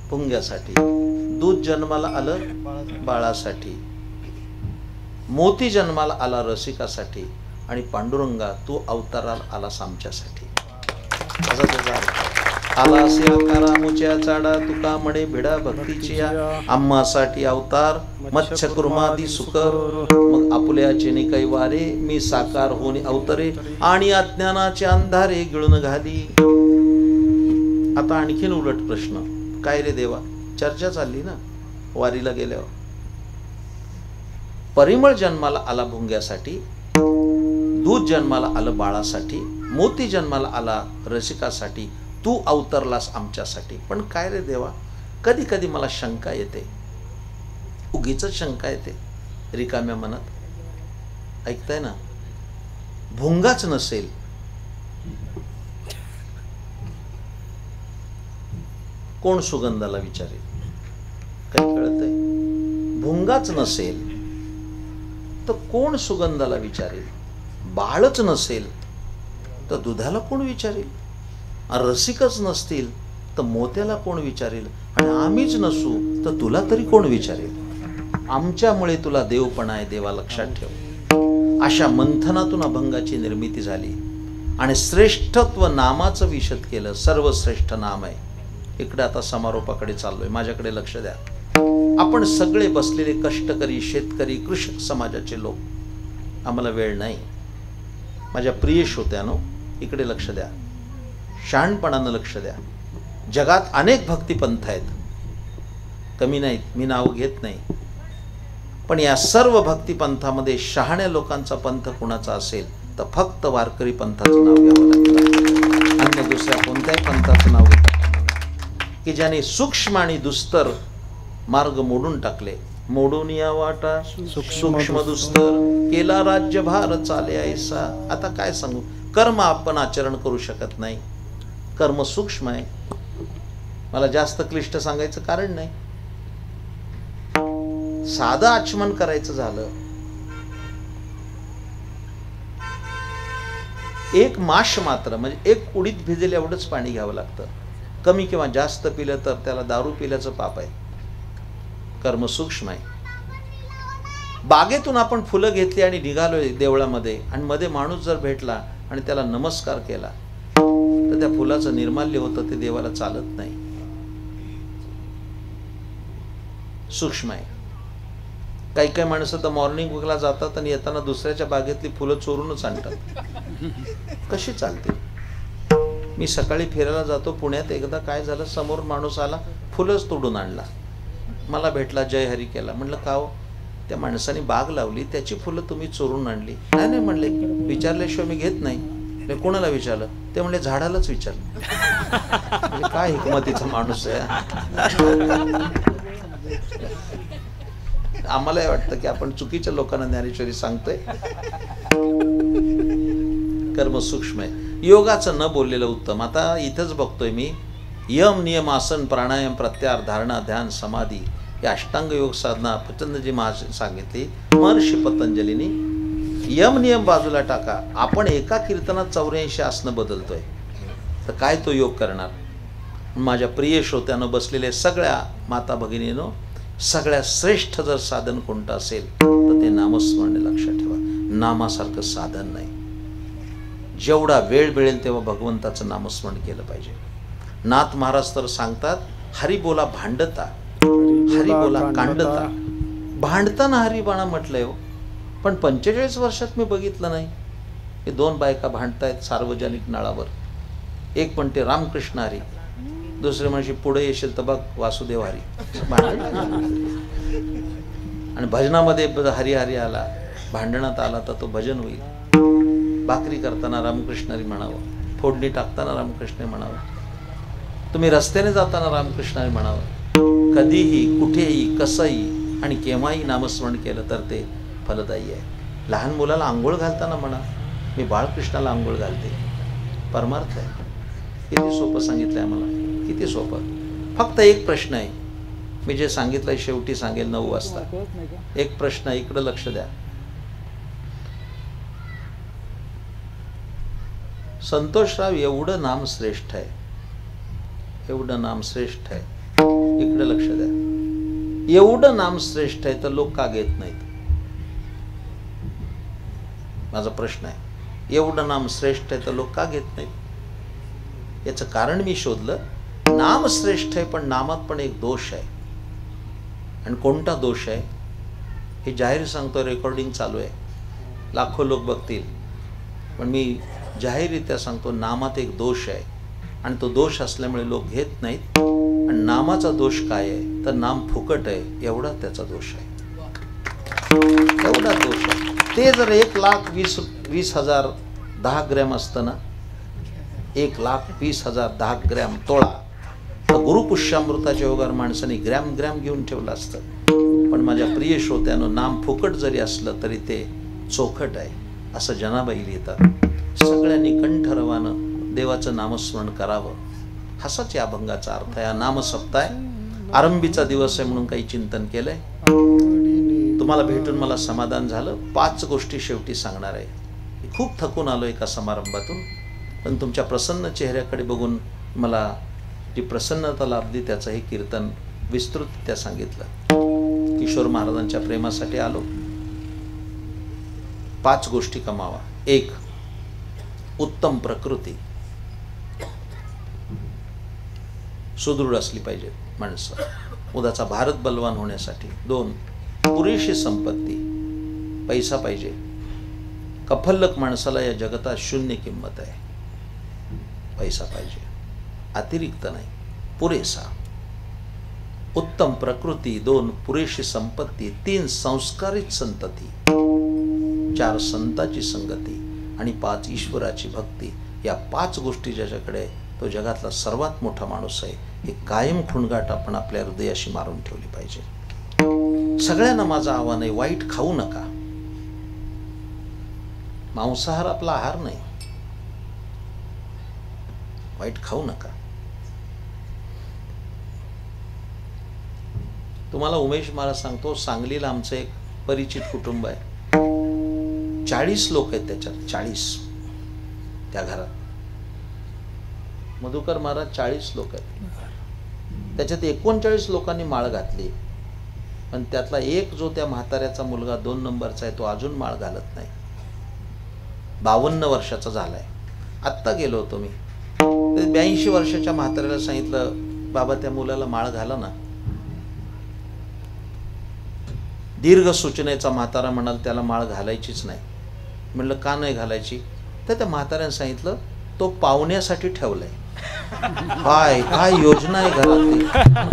भुंग्यासाठी, दूध जन्माला आलं बाळासाठी, मोती जन्माला आला रसिकासाठी, आणि पांडुरंगा तू अवताराला आलास आमच्यासाठी. असा त्याचा अर्थ. आला असे आकारा मुच्या चाडा, तुका म्हणे भिडा भक्तीची आम्हासाठी अवतार, मत्स्य कुर्मादी सुकर. मग आपुल्याचे नि काही वारे, मी साकार होऊन अवतरे, आणि अज्ञानाचे अंधारे गिळून घाली. आता आणखीन उलट प्रश्न, काय रे देवा? चर्चा चालली ना वारीला गेल्यावर. परिमळ जन्माला आला भुंग्यासाठी, दूध जन्माला आलं बाळासाठी, मोती जन्माला आला रसिकासाठी, तू अवतरलास आमच्यासाठी. पण काय रे देवा, कधी कधी मला शंका येते, उगीच शंका येते रिकाम्या मनात. ऐकताय ना? भुंगाच नसेल कोण सुगंधाला विचारेल? काही कळतंय? भुंगाच नसेल तर कोण सुगंधाला विचारेल? बाळच नसेल तर दुधाला कोण विचारेल? रसिकच नसतील तर मोत्याला कोण विचारेल? आणि आम्हीच नसू तर तुला तरी कोण विचारेल? आमच्यामुळे तुला देवपणा आहे देवा, लक्षात ठेव. अशा मंथनातून अभंगाची निर्मिती झाली आणि श्रेष्ठत्व नामाचं विशद केलं. सर्वश्रेष्ठ नाम आहे. इकडे आता समारोपाकडे चाललोय, माझ्याकडे लक्ष द्या. आपण सगळे बसलेले कष्टकरी, शेतकरी, कृषक समाजाचे लोक, आम्हाला वेळ नाही. माझ्या प्रिय श्रोत्यानो, इकडे लक्ष द्या, शहाणपणानं लक्ष द्या. जगात अनेक भक्तिपंथ आहेत, कमी नाहीत, मी नाव घेत नाही. पण या सर्व भक्तिपंथामध्ये शहाण्या लोकांचा पंथ कोणाचा असेल तर फक्त वारकरी पंथाचं नाव घ्यावं लागतं. अन्य दुसऱ्या कोणत्याही पंथाचं नाव घेतात की ज्याने सूक्ष्म आणि दुस्तर मार्ग मोडून टाकले. मोडून या वाटा सूक्ष्म दुस्तर, केला राज्यभार चाले ऐसा. आता काय सांगू, कर्म आपण आचरण करू शकत नाही, कर्म सूक्ष्म आहे. मला जास्त क्लिष्ट सांगायचं कारण नाही. साधं आचमन करायचं झालं, एक माश मात्र म्हणजे एक उडीत भिजेल एवढंच पाणी घ्यावं लागतं. कमी किंवा जास्त पिलं तर त्याला दारू पिल्याचं पाप आहे. कर्म सूक्ष्म आहे. बागेतून आपण फुलं घेतली आणि निघालोय देवळामध्ये, आणि मध्ये माणूस जर भेटला आणि त्याला नमस्कार केला तर त्या फुलाचं निर्माल्य होतं, ते देवाला चालत नाही. सूक्ष्म आहे. काही काही माणसं तर मॉर्निंग वॉकला जातात आणि येताना दुसऱ्याच्या बागेतली फुलं चोरूनच आणतात. कशी चालते? मी सकाळी फिरायला जातो पुण्यात, एकदा काय झालं, समोर माणूस आला, फुलंच तोडून आणला, मला भेटला, जय हरी केला. म्हटलं का हो? त्या माणसाने बाग लावली, त्याची फुलं तुम्ही चोरून आणली? नाही नाही म्हणले, विचारल्याशिवाय मी घेत नाही. कोणाला विचारलं? ते म्हणले झाडालाच विचारलं. म्हणजे काय हिकमतीचा माणूस आहे. आम्हाला वाटतं की आपण चुकीच्या लोकांना ज्ञानेश्वरी सांगतोय. कर्म सूक्ष्म आहे. योगाचं न बोललेलं उत्तम. आता इथंच बघतोय मी, यम नियम आसन प्राणायाम प्रत्याहार धारणा ध्यान समाधी या अष्टांग योग साधना पतंजली महाराज सांगितली. महर्षी पतंजलीनी यम नियम बाजूला टाका, आपण एका कीर्तनात 84 आसनं बदलतोय, तर काय तो योग करणार? माझ्या प्रिय श्रोत्यानं बसलेले सगळ्या माता भगिनीनो, सगळ्यात श्रेष्ठ जर साधन कोणतं असेल तर ते नामस्मरण. लक्षात ठेवा, नामासारखं साधन नाही. जेवढा वेळ मिळेल तेव्हा भगवंताचं नामस्मरण केलं पाहिजे. नाथ महाराज तर सांगतात, हरी बोला भांडता, हरी बोला कांडता. भांडताना हरिबाणा म्हटलंय हो, पण 45 वर्षात मी बघितलं नाही की 2 बायका भांडतायत सार्वजनिक नळावर. एक म्हणते रामकृष्ण हरी, दुसरे म्हणजे पुढे येशील तर बघ वासुदेव हरी. आणि भजनामध्ये हरी हरी आला, भांडणात आला तर तो भजन होईल. भाकरी करताना रामकृष्ण हरी म्हणावं, फोडणी टाकताना रामकृष्ण म्हणावं, तुम्ही रस्त्याने जाताना रामकृष्ण हरी म्हणावं. कधीही कुठेही कसंही आणि केव्हाही नामस्मरण केलं तर ते फलदायी आहे. लहान मुलाला आंघोळ घालताना म्हणा, मी बाळकृष्णाला आंघोळ घालते, परमार्थ आहे. किती सोपं सांगितलंय आम्हाला, किती सोपं. फक्त एक प्रश्न आहे, मी जे सांगितलंय शेवटी सांगेल 9 वाजता. एक प्रश्न, इकडं लक्ष द्या. संतोषराव, एवढं नाम श्रेष्ठ आहे, एवढं नाम श्रेष्ठ आहे, इकडे लक्ष द्या. एवढं नाम श्रेष्ठ आहे तर लोक का घेत नाहीत? माझा प्रश्न आहे. एवढं नाम श्रेष्ठ आहे तर लोक का घेत नाहीत? याचं कारण मी शोधलं. नाम श्रेष्ठ आहे, पण नामात पण एक दोष आहे. आणि कोणता दोष आहे हे जाहीर सांगतो, रेकॉर्डिंग चालू आहे, लाखो लोक बघतील, पण मी जाहीररित्या सांगतो, नामात एक दोष आहे आणि तो दोष असल्यामुळे लोक घेत नाहीत. आणि नामाचा दोष काय आहे तर नाम फुकट आहे, एवढा त्याचा दोष आहे, एवढा दोष आहे. ते जर 1,20,000 10 ग्रॅम असतं ना, 1,20,000 10 ग्रॅम तोळा, तर गुरुपुष्यामृताच्या योगावर माणसाने ग्रॅम ग्रॅम घेऊन ठेवलं असतं. पण माझ्या प्रिय श्रोत्यानं, नाम फुकट जरी असलं तरी ते चोखट आहे असं जनाबाई लिहितात. सगळ्यांनी कंठरवानं देवाचं नामस्मरण करावं, हाच या अभंगाचा अर्थ आहे. नाम सप्ताह आरंभीचा दिवस आहे म्हणून काही चिंतन केलंय. तुम्हाला भेटून मला समाधान झालं. 5 गोष्टी शेवटी सांगणार आहे. खूप थकून आलो एका समारंभातून, पण तुमच्या प्रसन्न चेहऱ्याकडे बघून मला जी प्रसन्नता लाभली त्याचं हे कीर्तन विस्तृतरित्या सांगितलं. किशोर महाराजांच्या प्रेमासाठी आलो. 5 गोष्टी कमावा. 1. उत्तम प्रकृती, सुदृढ असली पाहिजे माणसं उद्याचा भारत बलवान होण्यासाठी. 2. पुरेशी संपत्ती, पैसा पाहिजे. कफल्लक माणसाला या जगतात शून्य किंमत आहे. पैसा पाहिजे, अतिरिक्त नाही, पुरेसा. उत्तम प्रकृती. 2. पुरेशी संपत्ती. 3. संस्कारित संतती. 4. संताची संगती. आणि 5. ईश्वराची भक्ती. या 5 गोष्टी ज्याच्याकडे तो जगातला सर्वात मोठा माणूस आहे. हे कायम खुणगाट आपण आपल्या हृदयाशी मारून ठेवली पाहिजे. सगळ्यांना माझं आव्हान आहे, वाईट खाऊ नका. मांसाहार आपला आहार नाही. वाईट खाऊ नका. तुम्हाला उमेश महाराज सांगतो, सांगलीला आमचं एक परिचित कुटुंब आहे. 40 लोक आहेत त्याच्यात. 40 त्या घरात. मधुकर महाराज 40 लोक आहेत. त्याच्यात 39 लोकांनी माळ घातली, पण त्यातला एक जो त्या म्हाताऱ्याचा मुलगा 2 नंबरचा आहे तो अजून माळ घालत नाही. 52 वर्षाचा झालाय. आत्ता गेलो होतो मी. 82 वर्षाच्या म्हाताऱ्याला सांगितलं, बाबा त्या मुलाला माळ घाला ना. दीर्घ सूचनेचा म्हातारा म्हणाल त्याला माळ घालायचीच नाही. म्हणलं का नाही घालायची? तर त्या म्हाताऱ्याने सांगितलं, तो पाहुण्यासाठी ठेवलाय. काय काय योजना आहे घरातली,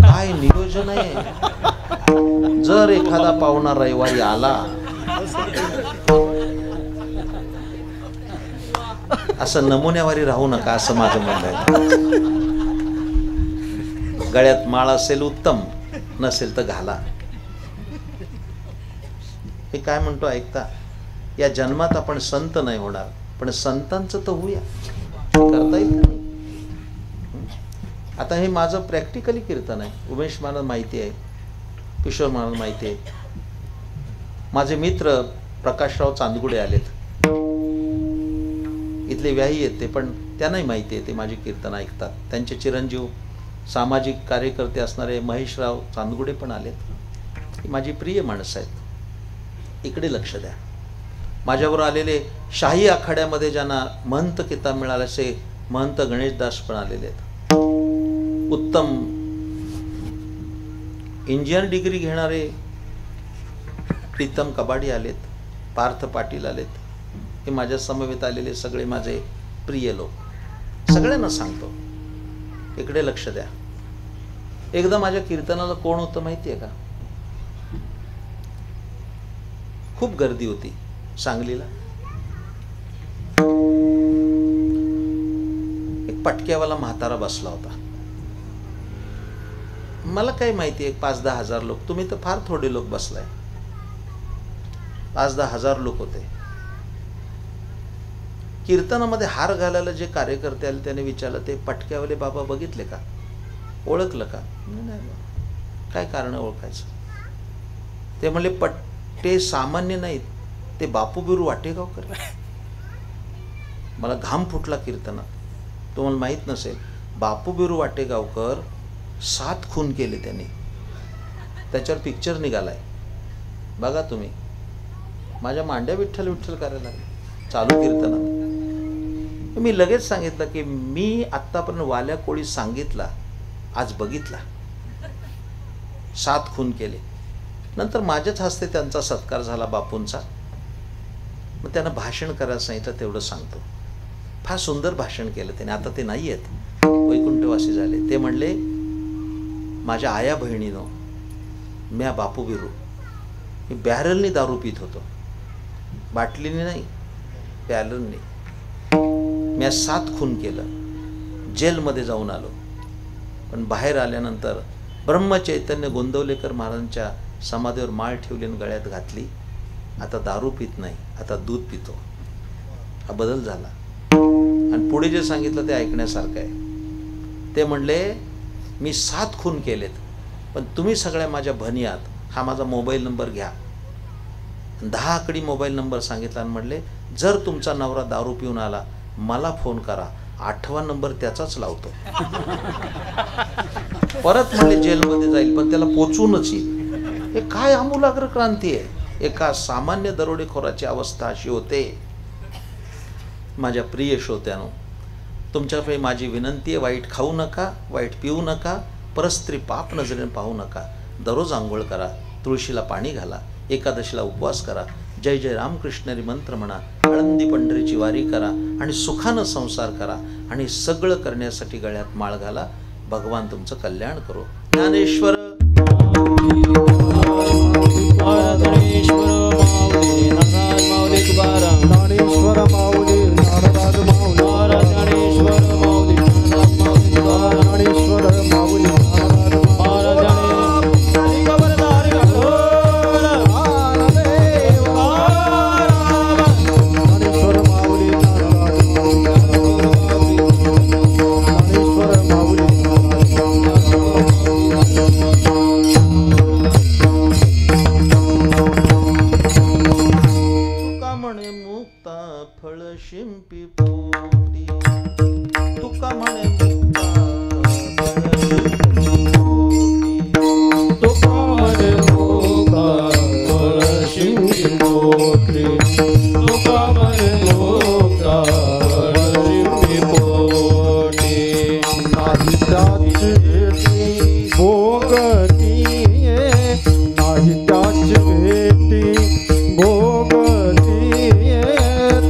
काय नियोजन आहे. जर एखादा पाहुणा रविवारी आला, असं नमुन्यावारी राहू नका असं माझं म्हणणं आहे. गळ्यात माळ असेल उत्तम, नसेल तर घाला. हे काय म्हणतो ऐकता, या जन्मात आपण संत नाही होणार, पण संतांचं तर होऊया. करता येईल का नाही? आता हे माझं प्रॅक्टिकली कीर्तन आहे. उमेश मला माहिती आहे, किशोर मला माहिती आहे. माझे मित्र प्रकाशराव चांदगुडे आलेत, इथले व्याही आहेत ते, पण त्यांनाही माहिती आहे, ते माझी कीर्तन ऐकतात. त्यांचे चिरंजीव सामाजिक कार्यकर्ते असणारे महेशराव चांदगुडे पण आलेत. ही माझी प्रिय माणसं आहेत. इकडे लक्ष द्या. माझ्यावर आलेले शाही आखाड्यामध्ये ज्यांना महंत किताब मिळाला असे महंत गणेशदास पण आलेले आहेत. उत्तम इंजिनियर डिग्री घेणारे प्रीतम कबाडी आलेत, पार्थ पाटील आलेत. हे माझ्या समवेत आलेले सगळे माझे प्रिय लोक. सगळ्यांना सांगतो, इकडे लक्ष द्या. एकदा माझ्या कीर्तनाला कोण होतं माहिती आहे का? खूप गर्दी होती सांगलीला. एक पटक्यावाला म्हातारा बसला होता. मला काय माहिती आहे, 5-10 हजार लोक. तुम्ही तर फार थोडे लोक बसलाय. 5-10 हजार लोक होते. कीर्तनामध्ये हार घालायला जे कार्यकर्ते आले त्याने विचारलं, ते पटक्यावाले बाबा बघितले का, ओळखलं का? नाही. काय कारण ओळखायचं? ते म्हणले, ते सामान्य नाहीत, ते बापू बिरू वाटेगावकर. मला घाम फुटला कीर्तनात. तुम्हाला माहीत नसेल, बापू बिरू वाटेगावकर 7 खून केले त्यांनी. त्याच्यावर पिक्चर निघालाय, बघा तुम्ही. माझ्या मांड्या विठ्ठल विठ्ठल करायला लागले चालू कीर्तनात. मी लगेच सांगितलं की मी आत्तापर्यंत वाल्या कोळी सांगितला, आज बघितला. 7 खून केले. नंतर माझ्याच हस्ते त्यांचा सत्कार झाला बापूंचा. मग त्यांना भाषण करायला सांगितलं, तेवढं सांगतो. फार सुंदर भाषण केलं त्याने. आता ते नाही आहेत, वैकुंठवासी झाले. ते म्हणले, माझ्या आया बहिणीनो, म्या बापू बिरू, मी बॅरलनी दारू पित होतो, बाटलीने नाही, बॅरलनी. म्या 7 खून केलं, जेलमध्ये जाऊन आलो. पण बाहेर आल्यानंतर ब्रह्मचैतन्य गोंदवलेकर महाराजांच्या समाधीवर माळ ठेवली आणि गळ्यात घातली. आता दारू पित नाही, आता दूध पितो. हा बदल झाला. आणि पुढे जे सांगितलं ते ऐकण्यासारखं आहे. ते म्हणले, मी 7 खून केलेत, पण तुम्ही सगळ्या माझ्या भनी आहात. हा माझा मोबाईल नंबर घ्या. 10 आकडी मोबाईल नंबर सांगितला आणि म्हणले, जर तुमचा नवरा दारू पिऊन आला मला फोन करा, 8वा नंबर त्याचाच लावतो. परत म्हणले जेलमध्ये जाईल, पण त्याला पोचूनच येईल. हे काय आमूलाग्र क्रांती आहे. एका सामान्य दरोडेखोराची अवस्था अशी होते. माझ्या प्रिय श्रोत्यानो, तुमच्याकडे माझी विनंती आहे, वाईट खाऊ नका, वाईट पिऊ नका, परस्त्री पाप नजरेने पाहू नका. दररोज आंघोळ करा, तुळशीला पाणी घाला, एकादशीला उपवास करा, जय जय रामकृष्ण मंत्र म्हणा, आळंदी पंढरीची वारी करा आणि सुखानं संसार करा आणि सगळं करण्यासाठी गळ्यात माळ घाला. भगवान तुमचं कल्याण करो. ज्ञानेश्वर ज्ञानेश्वर माऊली नारदाद माऊली ज्ञानेश्वर माऊली ज्ञानेश्वर माऊली शिंपी पोटी तुका म्हणे मुक्ता तुका म्हणे मुक्ता फळ शिंपी पोटी तुका म्हणे मुक्ता फळ शिंपी पोटी नाही त्याची भेटी भोगती नाही त्याची भेटी भोगती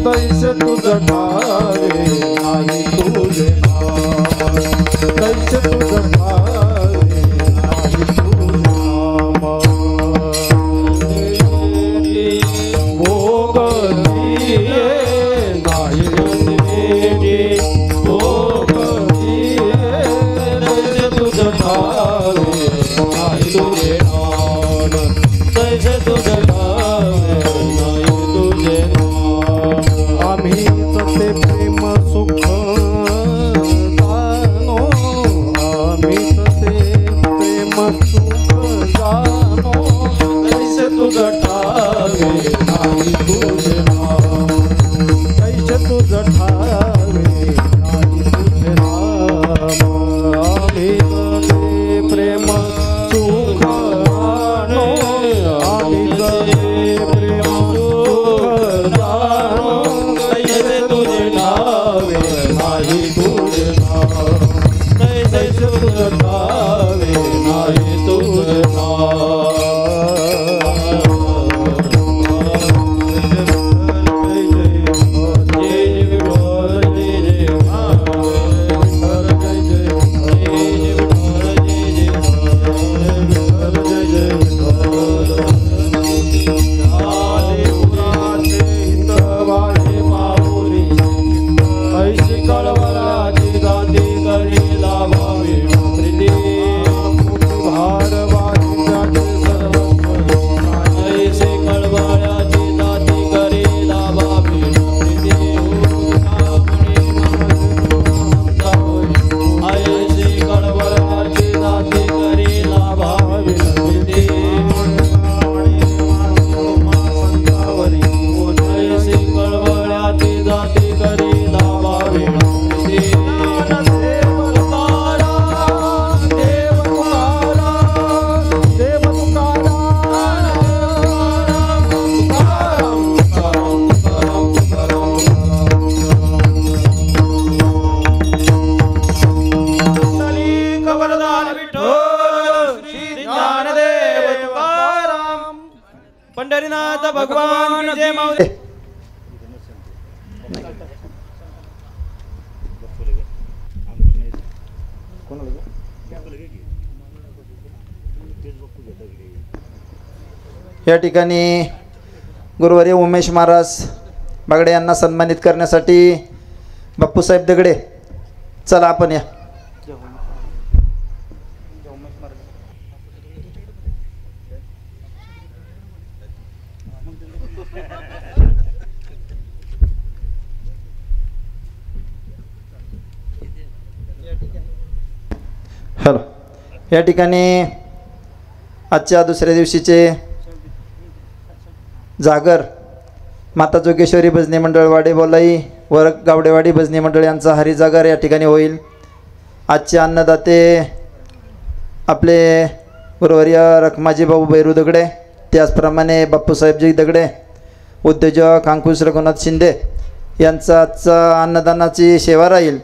तैसे तुझं ठावे नाही तुझे नाम तैसे तुझं ठावे नाही तुझे नाम भोगती नाही भोगती तैसे तुझं ठावे नाही तुझे नाम तैसे तुझं ठावे नाही तुझे आम्हीच ते प्रेम सुख जानो आम्हीच ते प्रेम सुख जानो तैसे तुझं ठावे नाही तुझे नाम तैसे तुझं ठावे नाही तुझे नाम आम्हीच ते प्रेम सुख जानो आम्हीच ते प्रेम सुख जानो तैसे तुझे ठावे नाही तुझे नाम तैसे तुझे ठावे नाही तुझे पंढरीनाथ भगवान जय माऊली. या ठिकाणी गुरुवर्य उमेश महाराज बागडे यांना सन्मानित करण्यासाठी बापूसाहेब दगडे, चला आपण या. हॅलो. या ठिकाणी आजच्या दुसऱ्या दिवशीचे जागर माता जोगेश्वरी भजनी मंडळ वाडेबोलाई व गावडेवाडी भजनी मंडळ यांचा हरिजागर या ठिकाणी होईल. आजचे अन्नदाते आपले गुरुवर्य रखमाजी भाऊ बैरू दगडे, त्याचप्रमाणे बापूसाहेबजी दगडे, उद्योजक अंकुश रघुनाथ शिंदे यांचा आजचा अन्नदानाची सेवा राहील